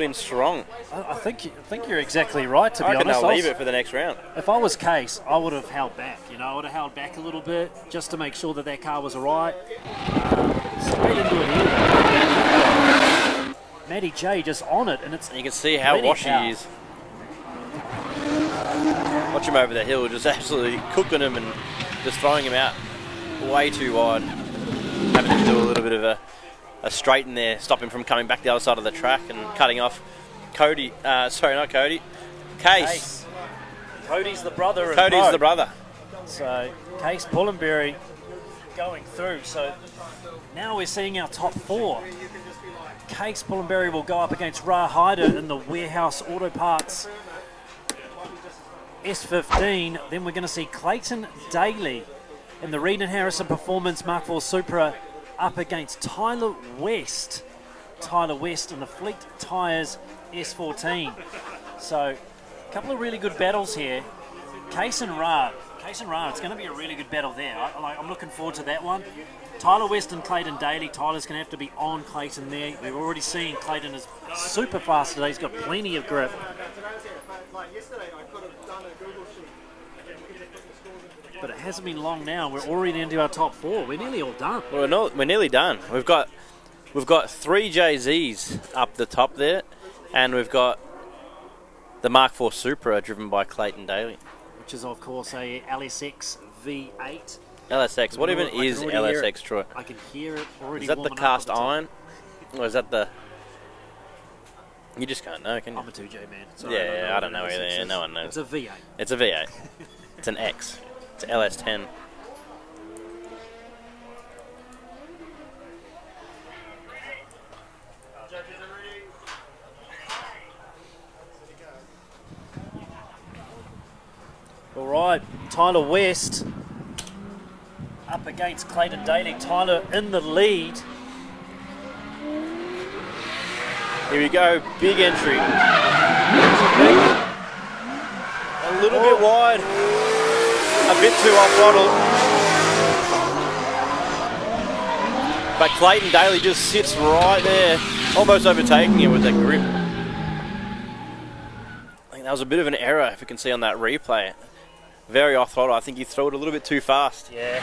in strong. I think you're exactly right, to I be reckon honest. they'll leave it for the next round. If I was Case, I would have held back. I would have held back a little bit just to make sure that that car was all right. Straight into it here. Matty J just on it, and it's. And you can see how plenty washy power. he is. Watch him over the hill, just absolutely cooking him and just throwing him out way too wide. Having to do a little bit of a straight in there, stop him from coming back the other side of the track and cutting off Cody. Sorry, not Cody. Case. Cody's the brother. Cody's the brother. So Case Pullenberry going through. So now we're seeing our top four. Case Pullenberry will go up against Ra Hyder in the Warehouse Auto Parts S15. Then we're going to see Clayton Daly in the Reed and Harrison Performance Mark IV Supra up against Tyler West. Tyler West in the Fleet Tires S14. So a couple of really good battles here. Case and Ra, it's going to be a really good battle there. I'm looking forward to that one. Tyler West and Clayton Daly. Tyler's going to have to be on Clayton there. We've already seen Clayton is super fast today. He's got plenty of grip. But it hasn't been long now. We're already into our top four. We're nearly all done. Well, we're nearly done. We've got We've got 3 JZs up the top there, and we've got the Mark IV Supra driven by Clayton Daly. Which is, of course, a LSX V8. LSX. What even is LSX, Troy? I can hear it already. Is that the cast iron? Or is that the... You just can't know, can you? I'm a 2J man. Sorry, Yeah, I don't know either. Yeah, no one knows. It's a V8. It's a V8. It's an X. It's an LS10. All right, Tyler West up against Clayton Daly. Tyler in the lead. Here we go, big entry. A little bit wide, a bit too off throttle. But Clayton Daly just sits right there, almost overtaking him with that grip. I think that was a bit of an error, if you can see on that replay. Very off throttle. I think he threw it a little bit too fast. Yeah,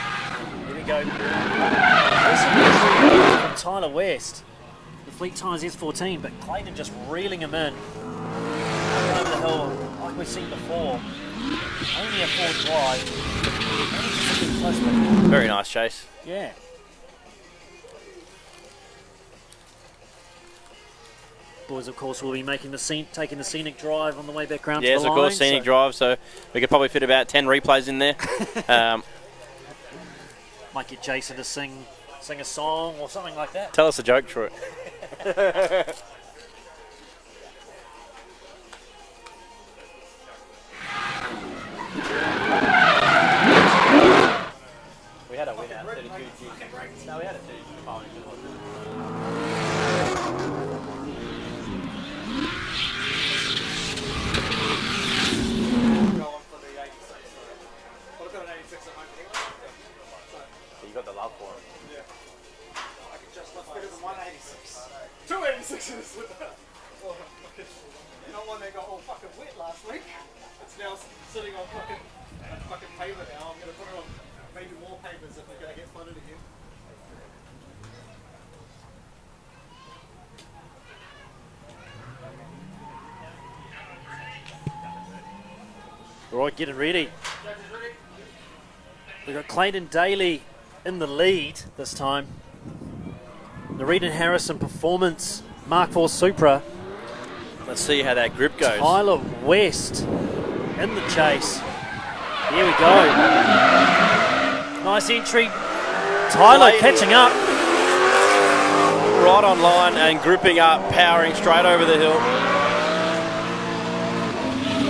here we go. From Tyler West. The fleet time is S14, but Clayton just reeling him in. Up over the hill, like we've seen before. Only a 4 drive. Very nice chase. Yeah. Boys, of course, will be taking the scenic drive on the way back round to the line. Yes, of course, scenic drive, so we could probably fit about 10 replays in there. Might get Jason to sing a song or something like that. Tell us a joke, Troy. We had a win out 32 G. No, we had a 32. You got the love for it. Yeah. I could just lift better than 186. 286s with that. Oh, you know when they got all fucking wet last week? It's now sitting on fucking paper now. I'm going to put it on maybe more papers if they're going to get flooded again. All right, getting ready. We've got Clayton Daly in the lead this time. The Reed and Harrison Performance Mark IV Supra. Let's see how that grip goes. Tyler West in the chase. Here we go. Nice entry. Tyler catching up. Right on line and gripping up, powering straight over the hill.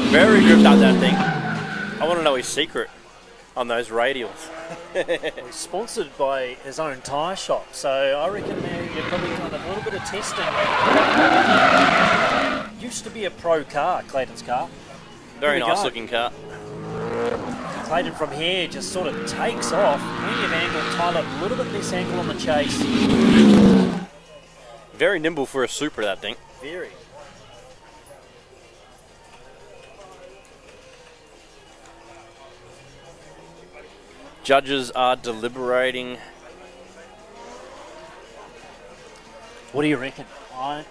Very gripped up, that thing. I want to know his secret on those radials. He's sponsored by his own tyre shop, so I reckon you've probably done a little bit of testing. Used to be a pro car, Clayton's car. Very nice looking car. Clayton from here just sort of takes off. Plenty of angle. Tyler, a little bit less angle on the chase. Very nimble for a Supra, that thing. Very. Judges are deliberating. What do you reckon? I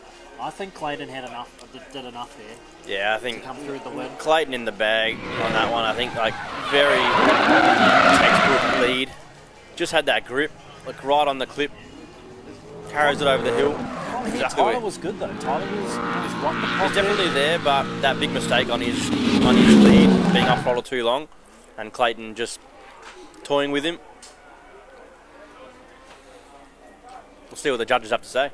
think Clayton had enough, did enough there. Yeah, I think to come through the win. Clayton in the bag on that one. I think like very textbook lead. Just had that grip, like right on the clip. Carries it over the hill. Exactly. Tyler was good though. Tyler was right in the pocket. He's definitely there, but that big mistake on his lead, being off throttle too long, and Clayton just toying with him. We'll see what the judges have to say.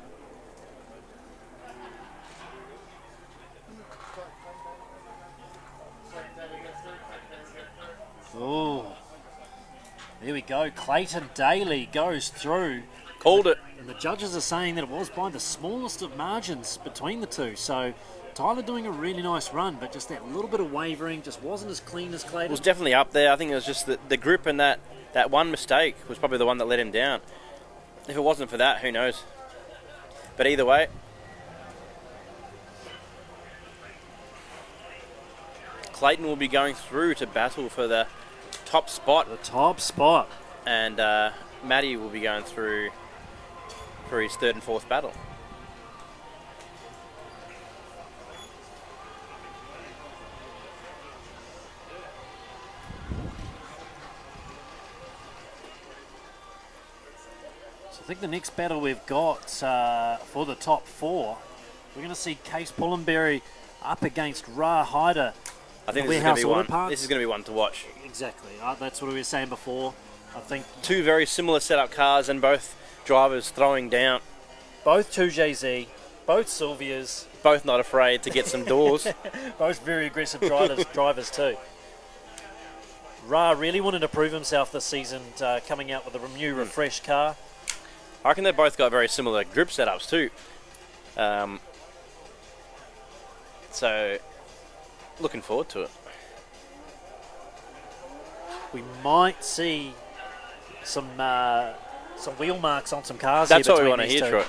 Oh, there we go. Clayton Daly goes through. Called it. And the judges are saying that it was by the smallest of margins between the two. So Tyler doing a really nice run, but just that little bit of wavering, just wasn't as clean as Clayton. It was definitely up there. I think it was just the grip, and that one mistake was probably the one that let him down. If it wasn't for that, who knows? But either way, Clayton will be going through to battle for the top spot. The top spot. And Matty will be going through for his third and fourth battle. So I think the next battle we've got for the top 4, we're going to see Case Pullenberry up against Ra Hyder. I think this is going to be one to watch. Exactly. That's what we were saying before. I think two very similar setup cars and both drivers throwing down. Both 2JZ, both Sylvias. Both not afraid to get some doors. Both very aggressive drivers too. Ra really wanted to prove himself this season, coming out with a new refreshed car. I reckon they both got very similar grip setups too. So, looking forward to it. We might see some wheel marks on some cars. That's here what we want to these hear, two. Troy.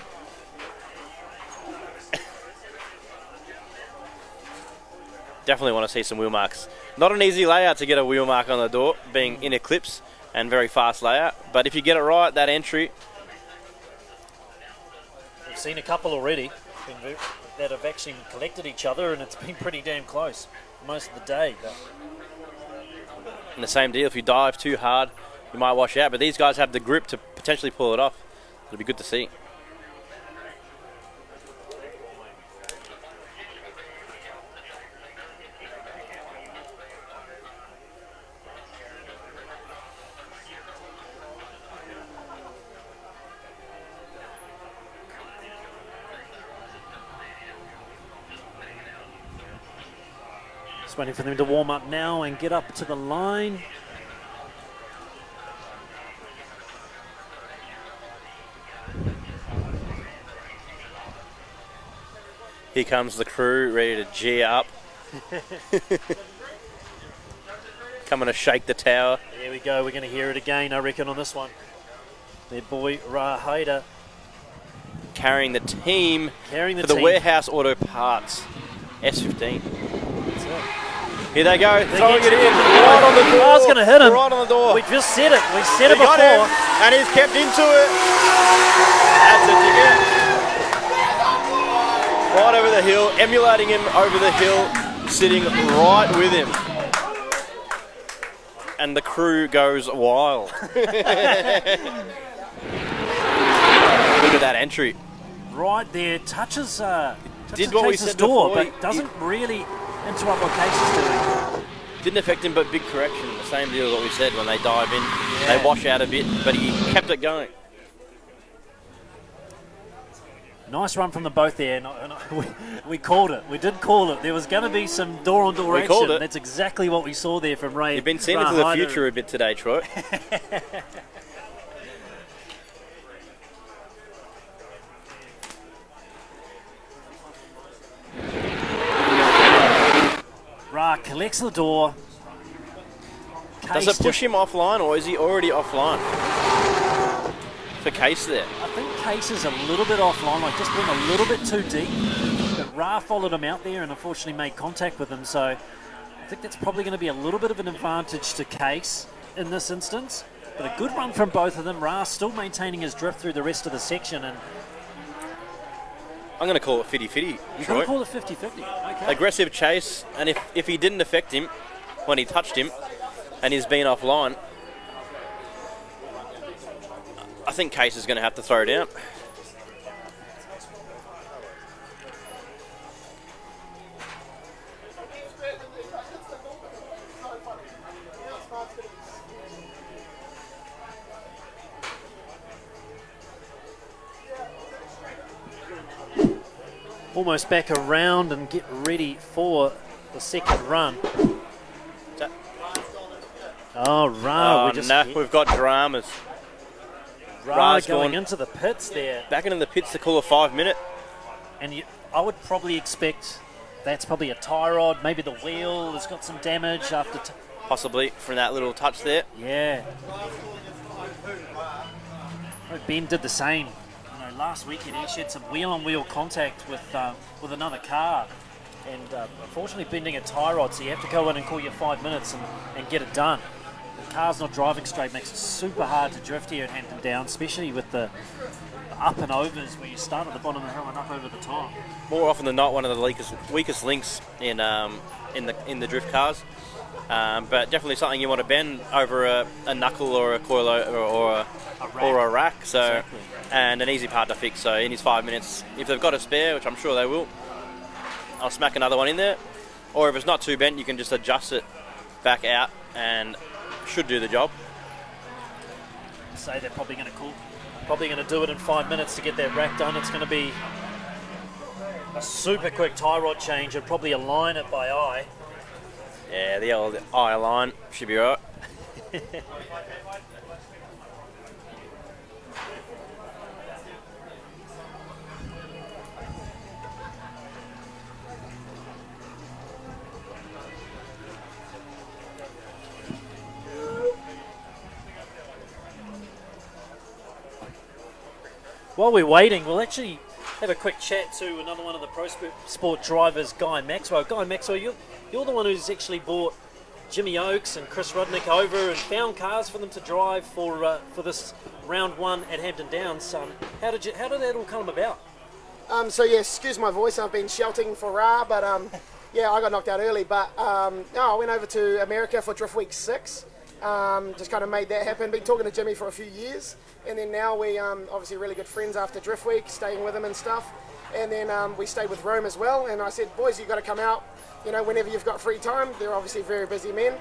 Definitely want to see some wheel marks. Not an easy layout to get a wheel mark on the door, being in Eclipse and very fast layout. But if you get it right, that entry. We've seen a couple already that have actually collected each other, and it's been pretty damn close for most of the day. But And the same deal, if you dive too hard, you might wash out. But these guys have the grip to potentially pull it off. It'll be good to see. just waiting for them to warm up now and get up to the line. Here comes the crew, ready to G up. Coming to shake the tower. There we go. We're going to hear it again, I reckon, on this one. Their boy Ra Hyder Carrying the team carrying the for the team. Warehouse Auto Parts S15. That's it. Here they go, They throwing get it in, to- right on the door. Car's going to hit him. Right on the door. We just said it. We said He it got him, before. and he's kept into it. That's a ticket. Right over the hill, emulating him over the hill, sitting right with him. And the crew goes wild. Look at that entry. Right there, touches Did what we Case's said door, before, but doesn't really interrupt what Case is doing. Didn't affect him, but big correction. The same deal as what we said when they dive in. Yeah. They wash out a bit, but he kept it going. Nice run from the both there. We called it. We did call it. There was going to be some door-on-door We action. called it. That's exactly what we saw there from Ray. You've been seeing into the future a bit today, Troy. Ra collects the door. Does it push him offline, or is he already offline? For Case there. I think Case is a little bit offline, like just went a little bit too deep. But Ra followed him out there and unfortunately made contact with him. So I think that's probably going to be a little bit of an advantage to Case in this instance. But a good run from both of them. Ra still maintaining his drift through the rest of the section. And I'm going to call it 50-50, you're going Troy. to call it 50-50. Okay. Aggressive chase, and if he didn't affect him when he touched him, and he's been offline, I think Case is going to have to throw down. Almost back around and get ready for the second run. Oh, Ra, We've got dramas. Ra Ra's going gone into the pits there. back into the pits to call a 5 minute. And I would probably expect that's probably a tie rod. Maybe the wheel has got some damage after. Possibly from that little touch there. Yeah. Ben did the same. You know, last weekend he had some wheel-on-wheel contact with another car, and unfortunately bending a tie rod, so you have to go in and call your 5 minutes and get it done. The car's not driving straight, makes it super hard to drift here at Hampton Downs, especially with the up and overs where you start at the bottom of the hill and up over the top. More often than not, one of the weakest links in the drift cars. But definitely something you want to bend over a knuckle or a coil or a rack. So, exactly. And an easy part to fix. So in his 5 minutes, if they've got a spare, which I'm sure they will, I'll smack another one in there. Or if it's not too bent, you can just adjust it back out and should do the job. Say they're probably going to do it in 5 minutes to get that rack done. It's going to be a super quick tie rod change and probably align it by eye. Yeah, the old eye line should be right. While we're waiting, we'll actually have a quick chat to another one of the Pro Sport drivers, Guy Maxwell. Guy Maxwell, you're the one who's actually brought Jimmy Oakes and Chris Rudnick over and found cars for them to drive for this round one at Hampton Downs. How did that all come about? So yeah, excuse my voice, I've been shouting for Ra, but yeah, I got knocked out early. But no, I went over to America for Drift Week 6. Just kind of made that happen. Been talking to Jimmy for a few years, and then now we obviously really good friends after Drift Week, staying with him and stuff. And then we stayed with Rome as well. And I said, boys, you've got to come out, you know, whenever you've got free time. They're obviously very busy men,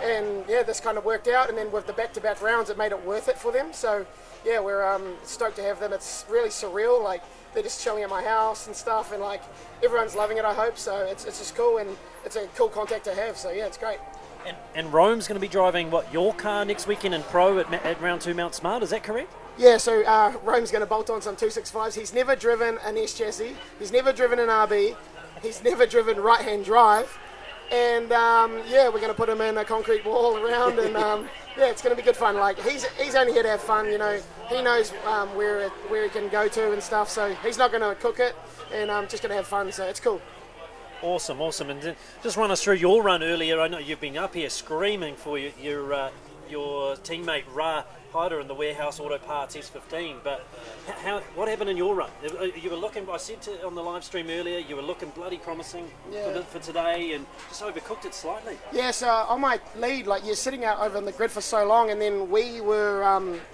and yeah, this kind of worked out. And then with the back-to-back rounds, it made it worth it for them. So yeah, we're stoked to have them. It's really surreal. Like, they're just chilling at my house and stuff, and like everyone's loving it, I hope. So it's just cool, and it's a cool contact to have. So yeah, it's great. And Rome's going to be driving, what, your car next weekend in Pro at Round 2 Mount Smart, is that correct? Yeah, so Rome's going to bolt on some 265s. He's never driven an S chassis. He's never driven an RB. He's never driven right-hand drive. And yeah, we're going to put him in a concrete wall around, and yeah, it's going to be good fun. Like, he's only here to have fun, you know. He knows where he can go to and stuff, so he's not going to cook it, and just going to have fun, so it's cool. Awesome. And just run us through your run earlier. I know you've been up here screaming for your teammate Ra Hyder in the Warehouse Auto Parts S15. But what happened in your run? You were looking, I said on the live stream earlier, you were looking bloody promising for today, and just overcooked it slightly. Yeah, so on my lead, like, you're sitting out over on the grid for so long, and then we were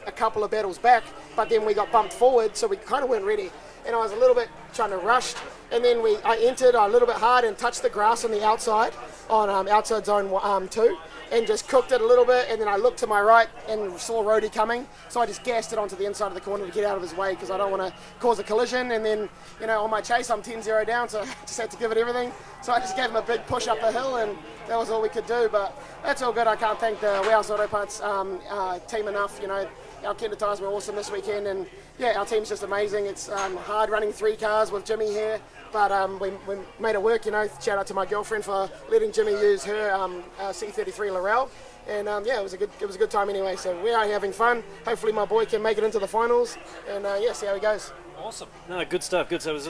a couple of battles back, but then we got bumped forward, so we kind of weren't ready. And I was a little bit trying to rush, and then I entered a little bit hard and touched the grass on the outside, on outside zone 2, and just cooked it a little bit, and then I looked to my right and saw Rody coming, so I just gassed it onto the inside of the corner to get out of his way, because I don't want to cause a collision. And then, you know, on my chase, I'm 10-0 down, so I just had to give it everything. So I just gave him a big push up the hill, and that was all we could do. But that's all good. I can't thank the Warehouse Auto Parts team enough. You know, our Kenda tyres were awesome this weekend, and yeah, our team's just amazing. It's hard running 3 cars with Jimmy here, but we made it work. You know, shout out to my girlfriend for letting Jimmy use her C33 Laurel, and yeah, it was a good time anyway. So we are having fun. Hopefully, my boy can make it into the finals, and yeah, see how he goes. Awesome. No, good stuff. Good stuff.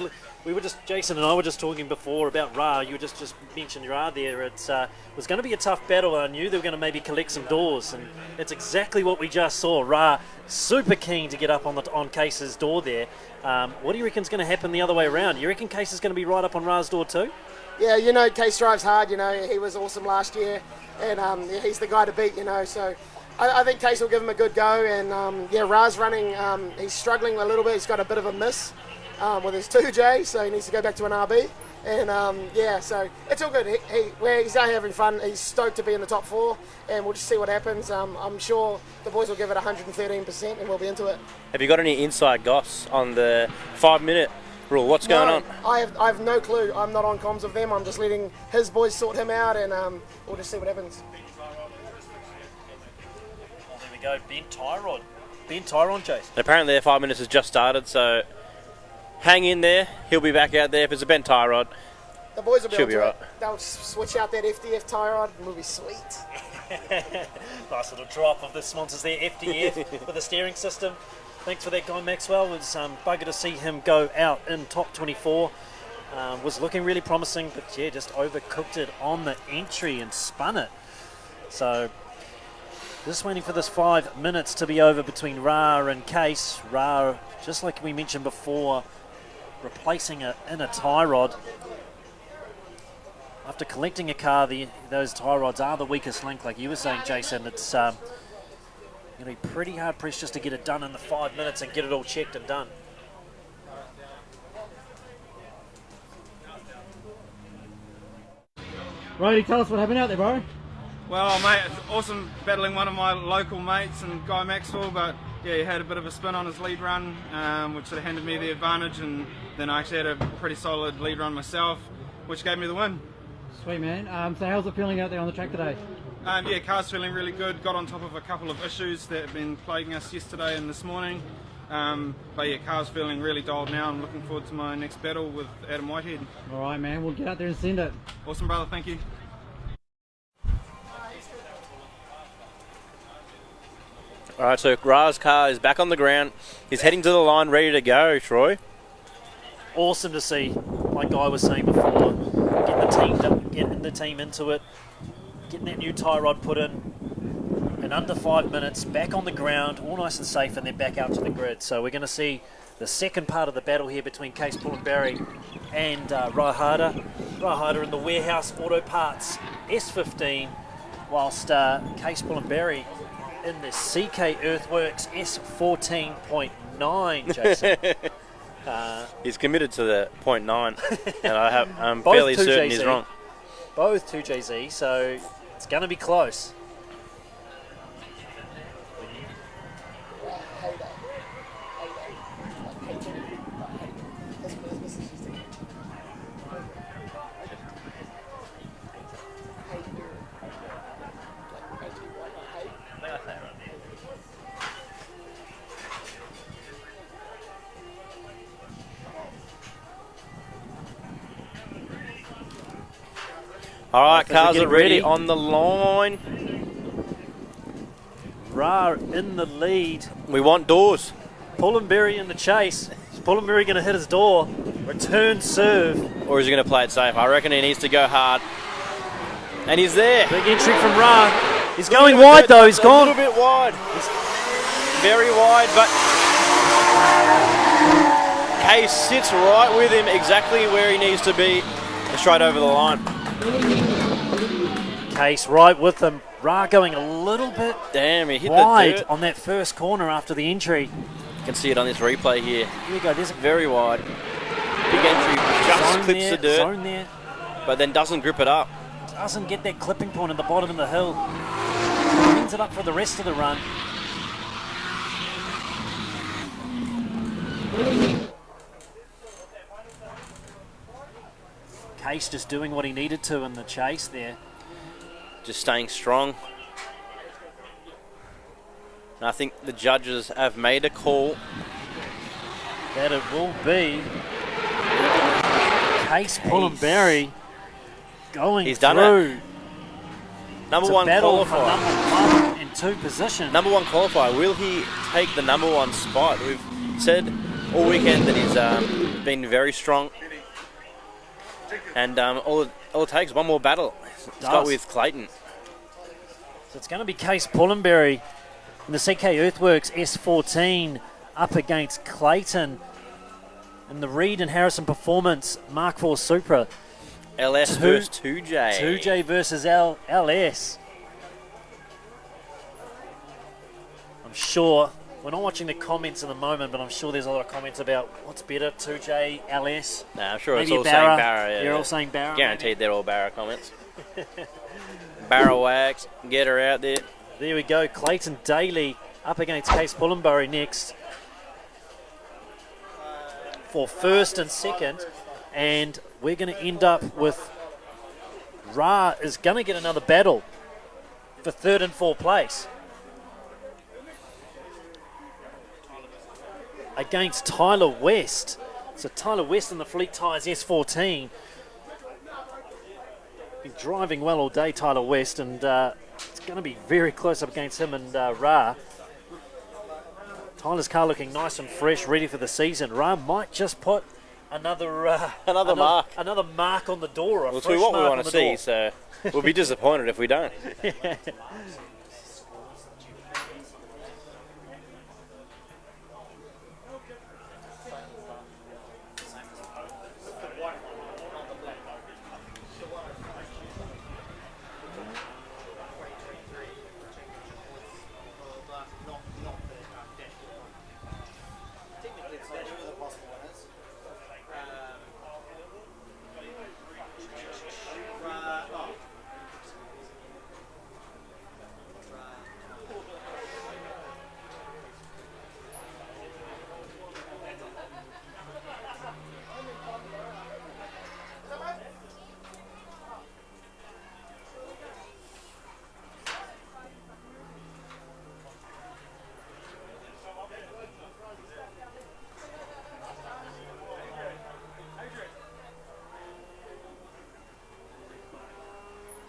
Jason and I were just talking before about Ra. You just mentioned Ra there. It was going to be a tough battle. I knew they were going to maybe collect some doors, and it's exactly what we just saw. Ra super keen to get up on Case's door there. What do you reckon is going to happen the other way around? You reckon Case is going to be right up on Ra's door too? Yeah, you know, Case drives hard. You know, he was awesome last year, and yeah, he's the guy to beat. You know, so I think Case will give him a good go. And yeah, Ra's running. He's struggling a little bit. He's got a bit of a miss with his 2J, so he needs to go back to an RB. And yeah, so it's all good. He's out having fun. He's stoked to be in the top 4, and we'll just see what happens. I'm sure the boys will give it 113%, and we'll be into it. Have you got any inside goss on the 5-minute rule? What's going on? I have no clue. I'm not on comms with them. I'm just letting his boys sort him out, and we'll just see what happens. Well, there we go. Ben Tyrod, Chase. Apparently their 5 minutes has just started, so hang in there. He'll be back out there. If it's a Ben Tyrod, the boys will be she'll be right. They'll switch out that FDF Tyrod, and we'll be sweet. Nice little drop of the sponsors there, FDF with the steering system. Thanks for that, Guy Maxwell. It was bugger to see him go out in top 24. Was looking really promising, but yeah, just overcooked it on the entry and spun it. So Just waiting for this 5 minutes to be over between Ra and Case. Ra, just like we mentioned before, replacing an inner tie rod. After collecting a car, those tie rods are the weakest link, like you were saying, Jason. It's going to be pretty hard pressed just to get it done in the 5 minutes and get it all checked and done. Righty, tell us what happened out there, bro. Well, mate, it's awesome battling one of my local mates and Guy Maxwell, but yeah, he had a bit of a spin on his lead run, which sort of handed me the advantage, and then I actually had a pretty solid lead run myself, which gave me the win. Sweet, man. So how's it feeling out there on the track today? Yeah, car's feeling really good. Got on top of a couple of issues that have been plaguing us yesterday and this morning. But yeah, car's feeling really dialed now. I'm looking forward to my next battle with Adam Whitehead. All right, man. We'll get out there and send it. Awesome, brother. Thank you. All right, so Ra's car is back on the ground. He's heading to the line, ready to go, Troy. Awesome to see, like Guy was saying before, getting the team into it, getting that new tie rod put in under 5 minutes, back on the ground, all nice and safe, and then back out to the grid. So we're going to see the second part of the battle here between Case Pullenberry and Rahada. Rahada in the Warehouse Auto Parts S15, whilst Case Pullenberry in the CK Earthworks S14.9, Jason. He's committed to the 0.9, and I'm fairly certain he's wrong. Both 2JZ, so it's going to be close. All right, cars are ready on the line. Ra in the lead. We want doors. Pullenberry in the chase. Is Pullenberry going to hit his door? Return serve. Or is he going to play it safe? I reckon he needs to go hard. And he's there. Big entry from Ra. He's going wide though. He's gone. A little bit wide. He's very wide, but Case sits right with him exactly where he needs to be. Straight over the line. Case right with him. Ra going a little bit Damn, he hit wide the dirt. on that first corner after the entry. You can see it on this replay here. Here we go. There's a Very wide. Big entry, just clips the dirt, zone there. but then doesn't grip it up. Doesn't get that clipping point at the bottom of the hill. Brings it up for the rest of the run. Case just doing what he needed to in the chase there. Just staying strong. And I think the judges have made a call. That it will be Case Pullenberry going He's done through. it. Number It's a one battle for qualifier. number 1 and 2 position. Number one qualifier. Will he take the number one spot? We've said all weekend that he's been very strong. And all it takes is one more battle. Start with Clayton. So it's going to be Case Pullenberry in the CK Earthworks S14 up against Clayton in the Reed and Harrison Performance Mark IV Supra. LS versus 2J. 2J versus LS. I'm sure, we're not watching the comments in the moment, but I'm sure there's a lot of comments about what's better, 2J, LS. Nah, I'm sure Maybe it's all Barra. saying Barra. Yeah, They're all saying Barra. Guaranteed maybe. they're all Barra comments. Barra wax, get her out there. There we go, Clayton Daly up against Case Pullenberry next for first and second, and we're going to end up with Ra is going to get another battle for third and fourth place against Tyler West. So Tyler West in the Fleet Tires S14. Been driving well all day, Tyler West, and it's going to be very close up against him and Ra. Tyler's car looking nice and fresh, ready for the season. Ra might just put another mark. Another mark on the door. Well, it's what we want to see, so we'll be disappointed if we don't.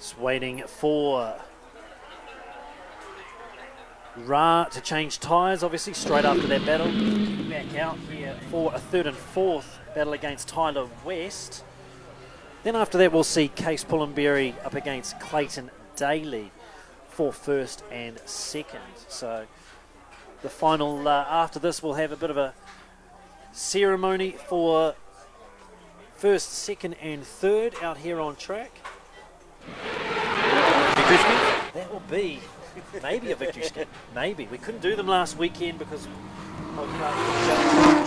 Just waiting for Ra to change tyres, obviously, straight after that battle. Back out here for a third and fourth battle against Tyler West. Then after that, we'll see Case Pullenberry up against Clayton Daly for first and second. So the final after this, we'll have a bit of a ceremony for first, second and third out here on track. That will be maybe a victory skip. Maybe. We couldn't do them last weekend because of the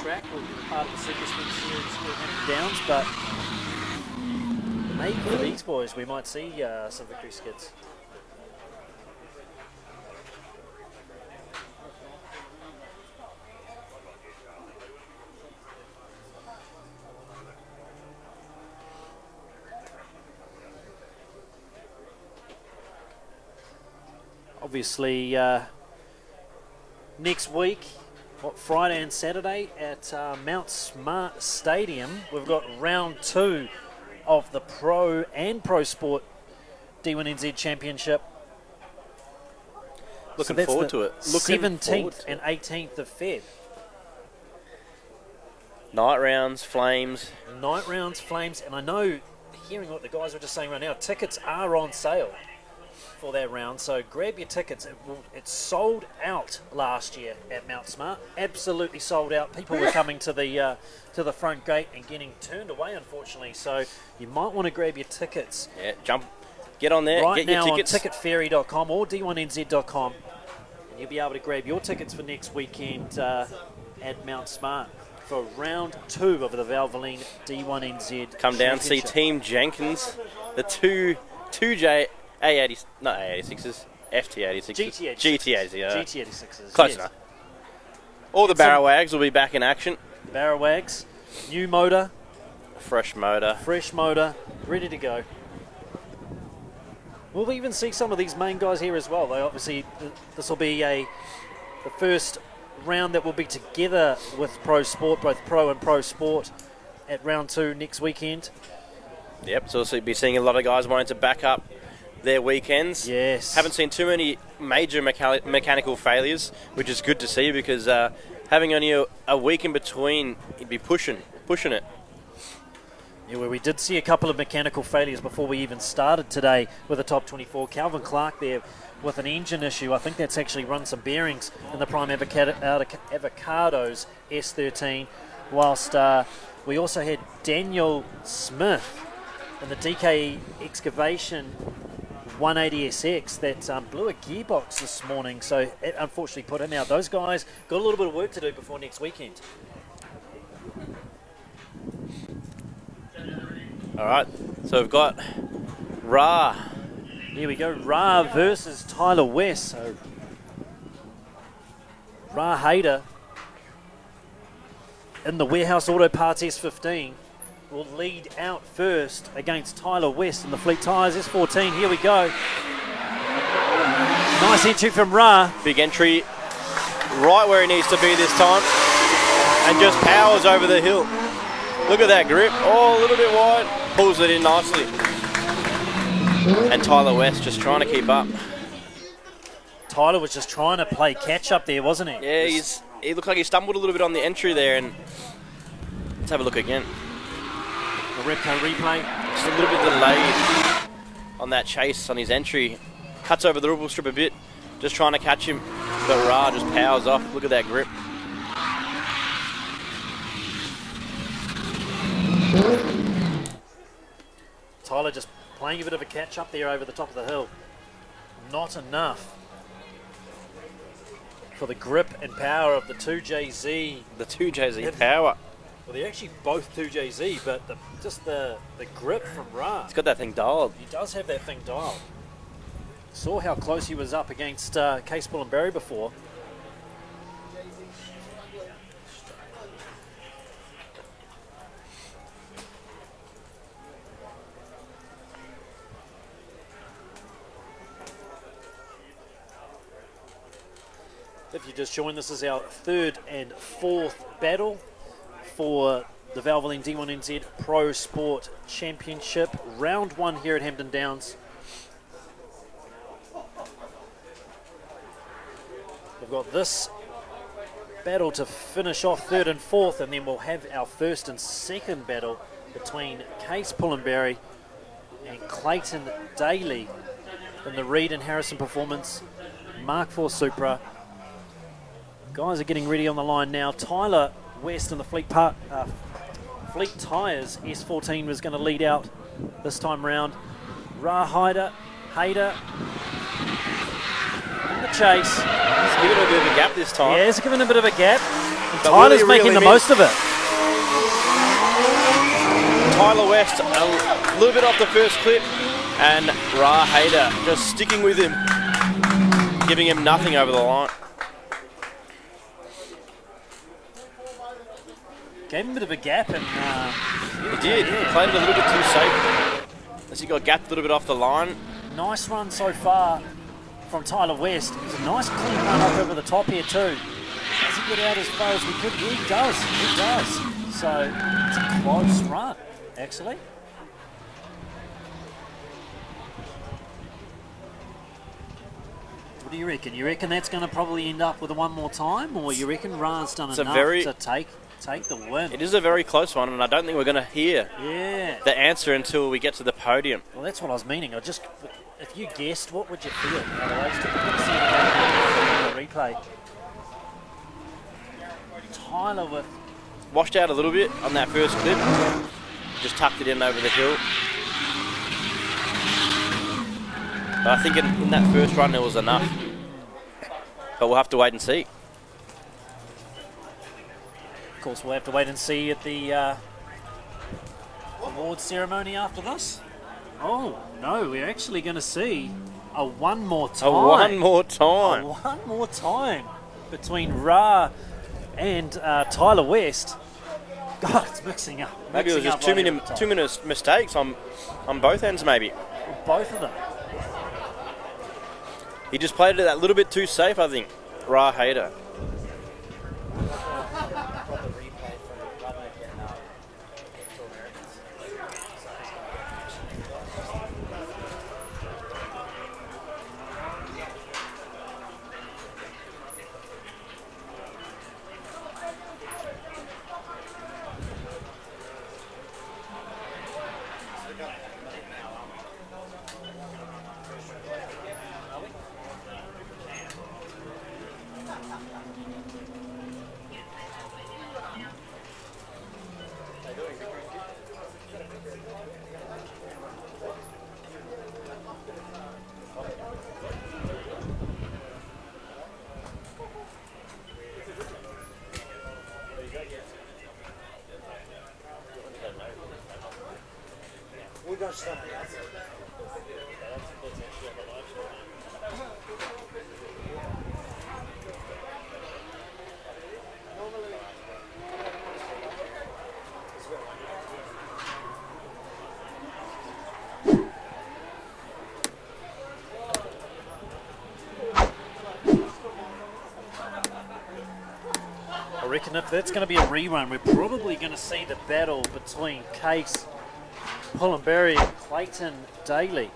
track or part of the Super Sprint Series here at Hampton Downs, but maybe for these boys we might see some victory skids. Obviously, next week, Friday and Saturday at Mount Smart Stadium, we've got round 2 of the Pro and Pro Sport D1NZ Championship. Looking forward to it. 17th and 18th of Feb. Night rounds, flames. Night rounds, flames, and I know, hearing what the guys were just saying right now, tickets are on sale for that round, so grab your tickets. It sold out last year at Mount Smart, absolutely sold out. People were coming to the front gate and getting turned away, unfortunately, so you might want to grab your tickets. Yeah, get on there, right get now your tickets. On ticketferry.com or d1nz.com, and you'll be able to grab your tickets for next weekend at Mount Smart for round 2 of the Valvoline D1NZ Come down, see Championship. Team Jenkins, the 2J A80, not A86s, FT86s. GT86s, yeah. GT86s. Close yes. enough. All the barrow wags will be back in action. Barrow wags, new motor, Fresh motor. ready to go. We'll even see some of these main guys here as well. They obviously, this will be the first round that will be together with Pro Sport, both Pro and Pro Sport, at round 2 next weekend. Yep, so we'll be seeing a lot of guys wanting to back up their weekends. Yes. Haven't seen too many major mechanical failures, which is good to see because having only a week in between, you'd be pushing it. Yeah, well, we did see a couple of mechanical failures before we even started today with the top 24. Calvin Clark there with an engine issue. I think that's actually run some bearings in the Prime Avocados S13, whilst we also had Daniel Smith in the DK Excavation 180SX that blew a gearbox this morning, so it unfortunately put him out. Those guys got a little bit of work to do before next weekend. All right, so we've got Ra. Here we go, Ra versus Tyler West. So Ra Hayter in the Warehouse Auto Parts S15 will lead out first against Tyler West in the Fleet Tyres S14. Here we go. Nice entry from Ra. Big entry, right where he needs to be this time, and just powers over the hill. Look at that grip. Oh, a little bit wide. Pulls it in nicely. And Tyler West just trying to keep up. Tyler was just trying to play catch up there, wasn't he? Yeah, he looked like he stumbled a little bit on the entry there, and let's have a look again. The Repco replay. Just a little bit delayed on that chase on his entry. Cuts over the rubble strip a bit, just trying to catch him, but Ra just powers off. Look at that grip. Tyler just playing a bit of a catch up there over the top of the hill. Not enough for the grip and power of the 2JZ. The 2JZ power. Well, they're actually both 2JZ, but just the grip from Ra. He's got that thing dialed. He does have that thing dialed. Saw how close he was up against Case Pullenberry before. If you just joined, this is our 3rd and 4th battle for the Valvoline D1NZ Pro Sport Championship. Round 1 here at Hampton Downs. We've got this battle to finish off third and fourth, and then we'll have our first and second battle between Case Pullenberry and Clayton Daly in the Reed and Harrison Performance Mark IV Supra. Guys are getting ready on the line now. Tyler West in the Fleet Tires S14 was going to lead out this time round. Hayder in the chase. He's given a bit of a gap this time. Yeah, he's given a bit of a gap. And But Tyler's really, making really the most of it. Tyler West a little bit off the first clip, and Hayder just sticking with him, giving him nothing over the line. Gave him a bit of a gap, and He did. Played it a little bit too safe. As he got gapped a little bit off the line. nice run so far from Tyler West. It's a nice clean run up over the top here too. Does he get out as far as we could? Yeah, he does. He does. So it's a close run, actually. What do you reckon? You reckon that's going to probably end up with a one more time, or you reckon Ra's done enough to take the win? It is a very close one, and I don't think we're going to hear the answer until we get to the podium. Well, that's what I was meaning. If you guessed, what would you feel out of those two? Let's see the replay. Tyler with Washed out a little bit on that first clip. Just tucked it in over the hill. But I think in that first run there was enough. But we'll have to wait and see. Of course, we'll have to wait and see at the awards ceremony after this. Oh, no, we're actually going to see a one more time. A one more time. A one more time between Ra and Tyler West. God, it's mixing up. Maybe it was just too many mistakes on both ends, maybe. Both of them. He just played it that little bit too safe, I think. Hayder. I reckon if that's going to be a rerun, we're probably going to see the battle between Case Pullenberry and Clayton Daly.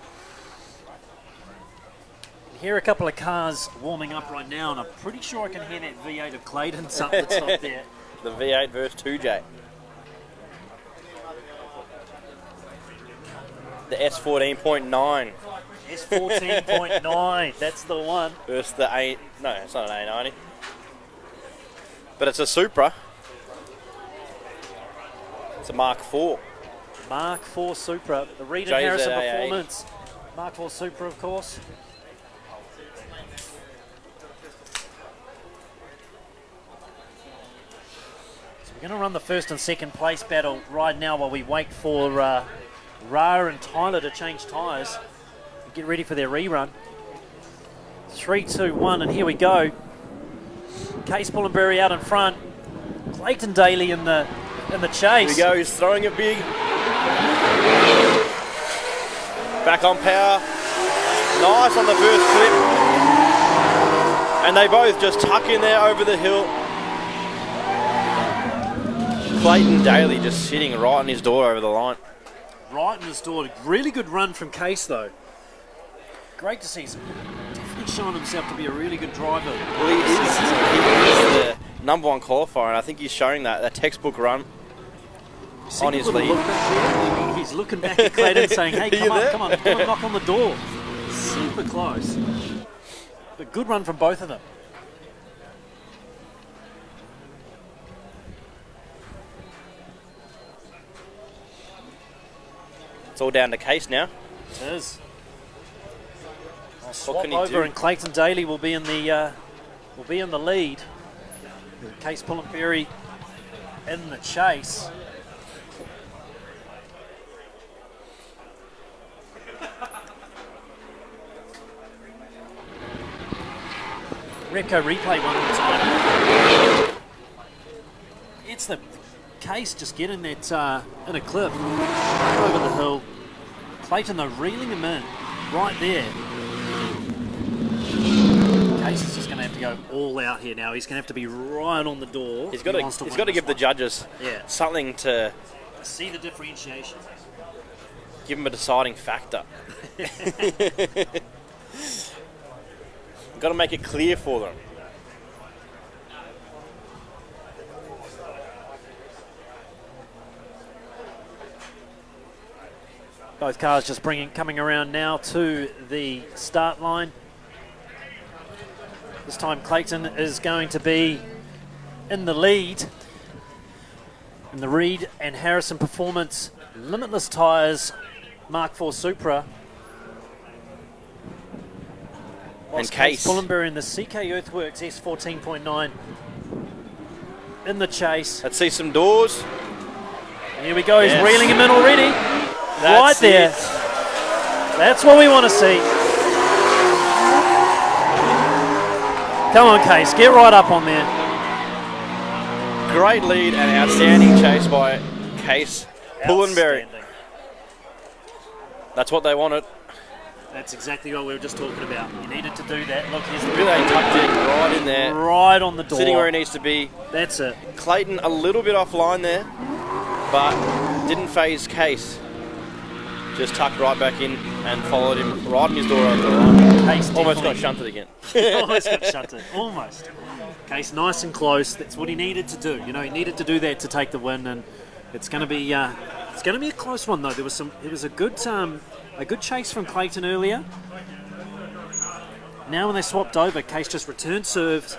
Hear a couple of cars warming up right now, and I'm pretty sure I can hear that V8 of Clayton's up the top there. The V8 versus 2J. The S14.9. S14.9, that's the one. Versus the A... No, it's not an A90. But it's a Supra. It's a Mark IV. Mark IV Supra, the Reed and Harrison Performance. Mark IV Supra, of course. So we're going to run the first and second place battle right now while we wait for Ra and Tyler to change tyres and get ready for their rerun. 3, 2, 1, and here we go. Case Pullenberry out in front. Clayton Daly in the chase. Here we go, he's throwing it big. Back on power. Nice on the first clip. And they both just tuck in there over the hill. Clayton Daly just sitting right on his door over the line. Right in his door. Really good run from Case though. great to see. He's definitely shown himself to be a really good driver. Well, he is the #1 qualifier, and I think he's showing that textbook run on his lead. He's looking back at Clayton saying, hey, come on, knock on the door. Super close. But good run from both of them. It's all down to Case now. It is. I'll swap over, and Clayton Daly will be in the lead. Case Pullenberry in the chase. Repco replay one more time. It's the Case just getting that in a clip over the hill. Clayton though reeling him in right there. Case is just going to have to go all out here now. He's going to have to be right on the door. He's got to give the judges something to see the differentiation. Give him a deciding factor. Got to make it clear for them. Both cars just coming around now to the start line. This time Clayton is going to be in the lead in the Reed and Harrison Performance Limitless Tires Mark IV Supra. And Case Pullenberry in the CK Earthworks S14.9 in the chase. Let's see some doors. And here we go, he's reeling him in already. Right there. That's what we want to see. Come on, Case, get right up on there. Great lead and outstanding chase by Case Pullenberry. That's what they wanted. That's exactly what we were just talking about. You needed to do that. Look, he's really tucked in right in there. Right on the door. Sitting where he needs to be. That's it. Clayton a little bit offline there, but didn't phase Case. Just tucked right back in and followed him right in his door over the line. Case almost got shunted again. Almost got shunted. Almost. Case nice and close. That's what he needed to do. You know, he needed to do that to take the win, and it's going to be a close one though. It was a good chase from Clayton earlier. Now when they swapped over, Case just returned served.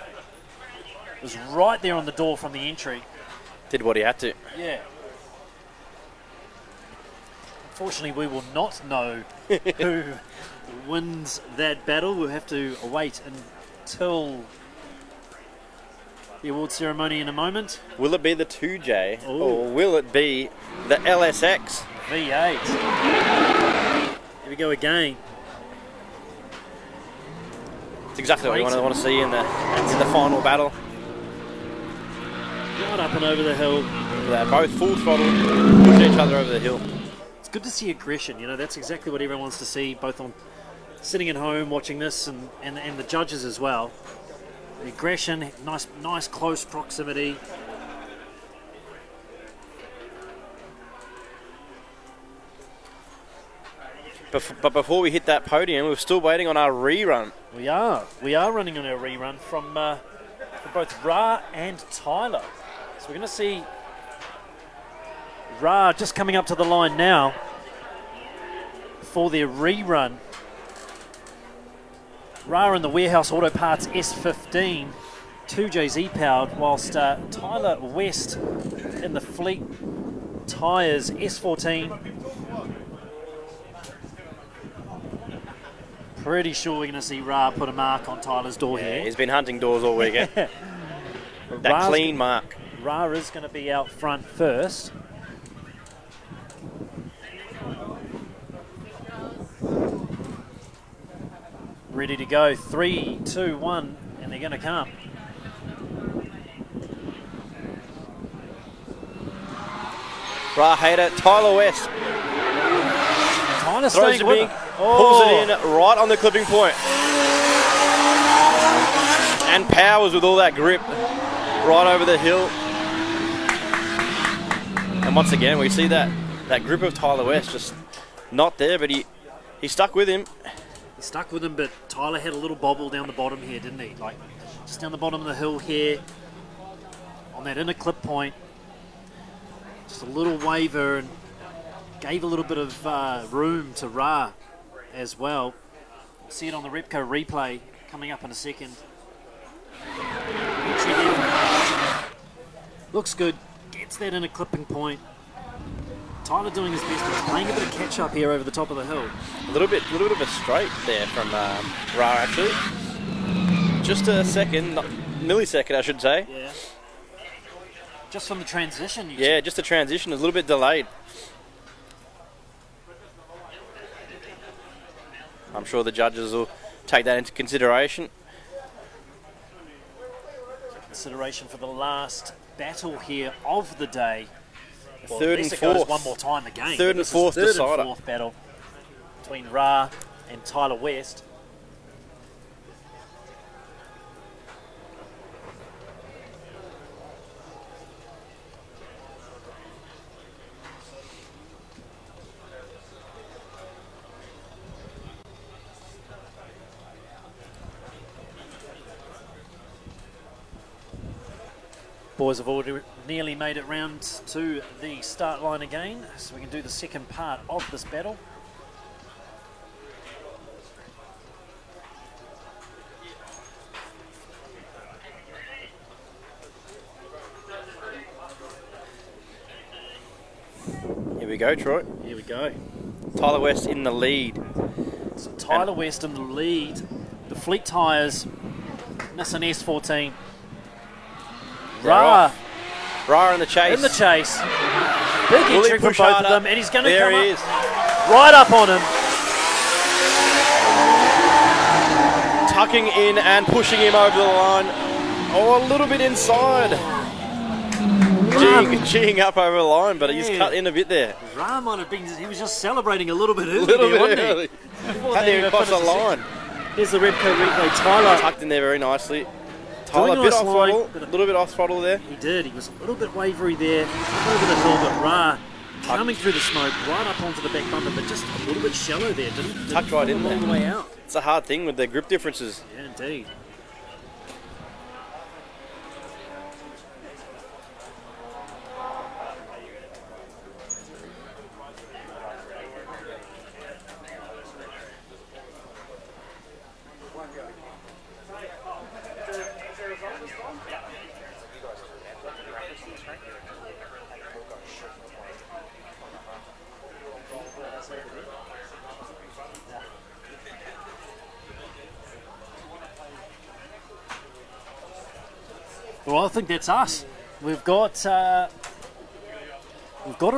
Was right there on the door from the entry. Did what he had to. Yeah. Unfortunately, we will not know who wins that battle. We'll have to wait until the award ceremony in a moment. Will it be the 2J or will it be the LSX? V8. Here we go again. It's exactly what you want to see in the final battle. Right up and over the hill. They're both full throttle, pushing each other over the hill. It's good to see aggression. You know, that's exactly what everyone wants to see, both on sitting at home watching this and the judges as well. The aggression, nice close proximity. But before we hit that podium, we're still waiting on our rerun. We are running on our rerun from both Ra and Tyler. So we're going to see Ra just coming up to the line now for their rerun. Ra in the Warehouse Auto Parts S15, 2J's E-powered, whilst Tyler West in the Fleet Tires S14. Pretty sure we're going to see Ra put a mark on Tyler's door here. He's been hunting doors all weekend. That clean mark. Ra is going to be out front first. Ready to go. 3, 2, 1, and they're going to come. Ra Hader, Tyler West. Tyler throws it big, pulls it in right on the clipping point. And powers with all that grip right over the hill. And once again, we see that grip of Tyler West just not there, but he stuck with him. The stuck with him, but Tyler had a little bobble down the bottom here, didn't he? Like, just down the bottom of the hill here, on that inner clip point. Just a little waver, and gave a little bit of room to Ra as well. See it on the Repco replay coming up in a second. Looks good, gets that inner clipping point. Tyler doing his best, but playing a bit of catch up here over the top of the hill. A little bit of a straight there from Ra actually. Just a second, millisecond I should say. Yeah. Just from the transition. Yeah, just a transition, a little bit delayed. I'm sure the judges will take that into consideration. Consideration for the last battle here of the day. Well, Third and it fourth. goes one more time again. Third and fourth decider. Third and fourth battle between Ra and Tyler West. Boys have already nearly made it round to the start line again, so we can do the second part of this battle. Here we go, Troy. Here we go. Tyler West in the lead. So Tyler West in the lead. The Fleet Tires, Nissan S14. Ra Ra in the chase. in the chase. Big Will he entry from push both hard of them, up? and he's going to There come he up is. right up on him. Tucking in and pushing him over the line. Oh, a little bit inside. Geeing up over the line, but he's cut in a bit there. Ra might have been, he was just celebrating a little bit early. A little there, bit wasn't early. He? Before Hadn't they even crossed the finished line. Here's the Repco replay. Tyler Tucked in there very nicely. Doing Tyler, a a bit nice off line, throttle. but A little bit off throttle there. He did. He was a little bit wavery there. Up over the hill, but Ra coming through the smoke right up onto the back bumper, but just a little bit shallow there. Didn't Tucked right in all there. the way out. It's a hard thing with the grip differences. Yeah, indeed. Well, I think that's us. We've got a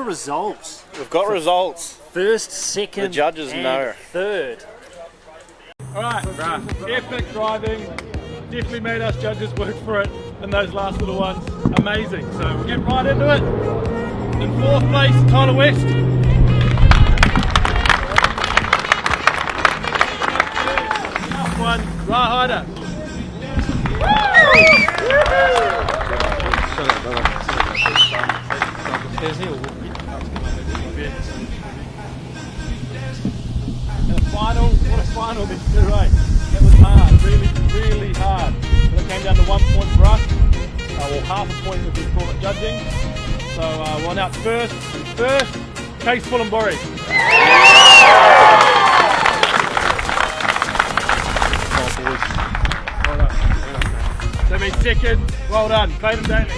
result. We've got results. First, second, The judges and know. third. Alright, epic driving. Definitely made us judges work for it in those last little ones. Amazing. So we'll get right into it. In fourth place, Tyler West. Last one, Ra Hyder. And final, what a final these two, right? That was hard, really hard. But it came down to 1 point for us. Well, half a point if we call it judging. So one out first, Case Fullenbury. Well done. So means second, well done, Clayton Daly.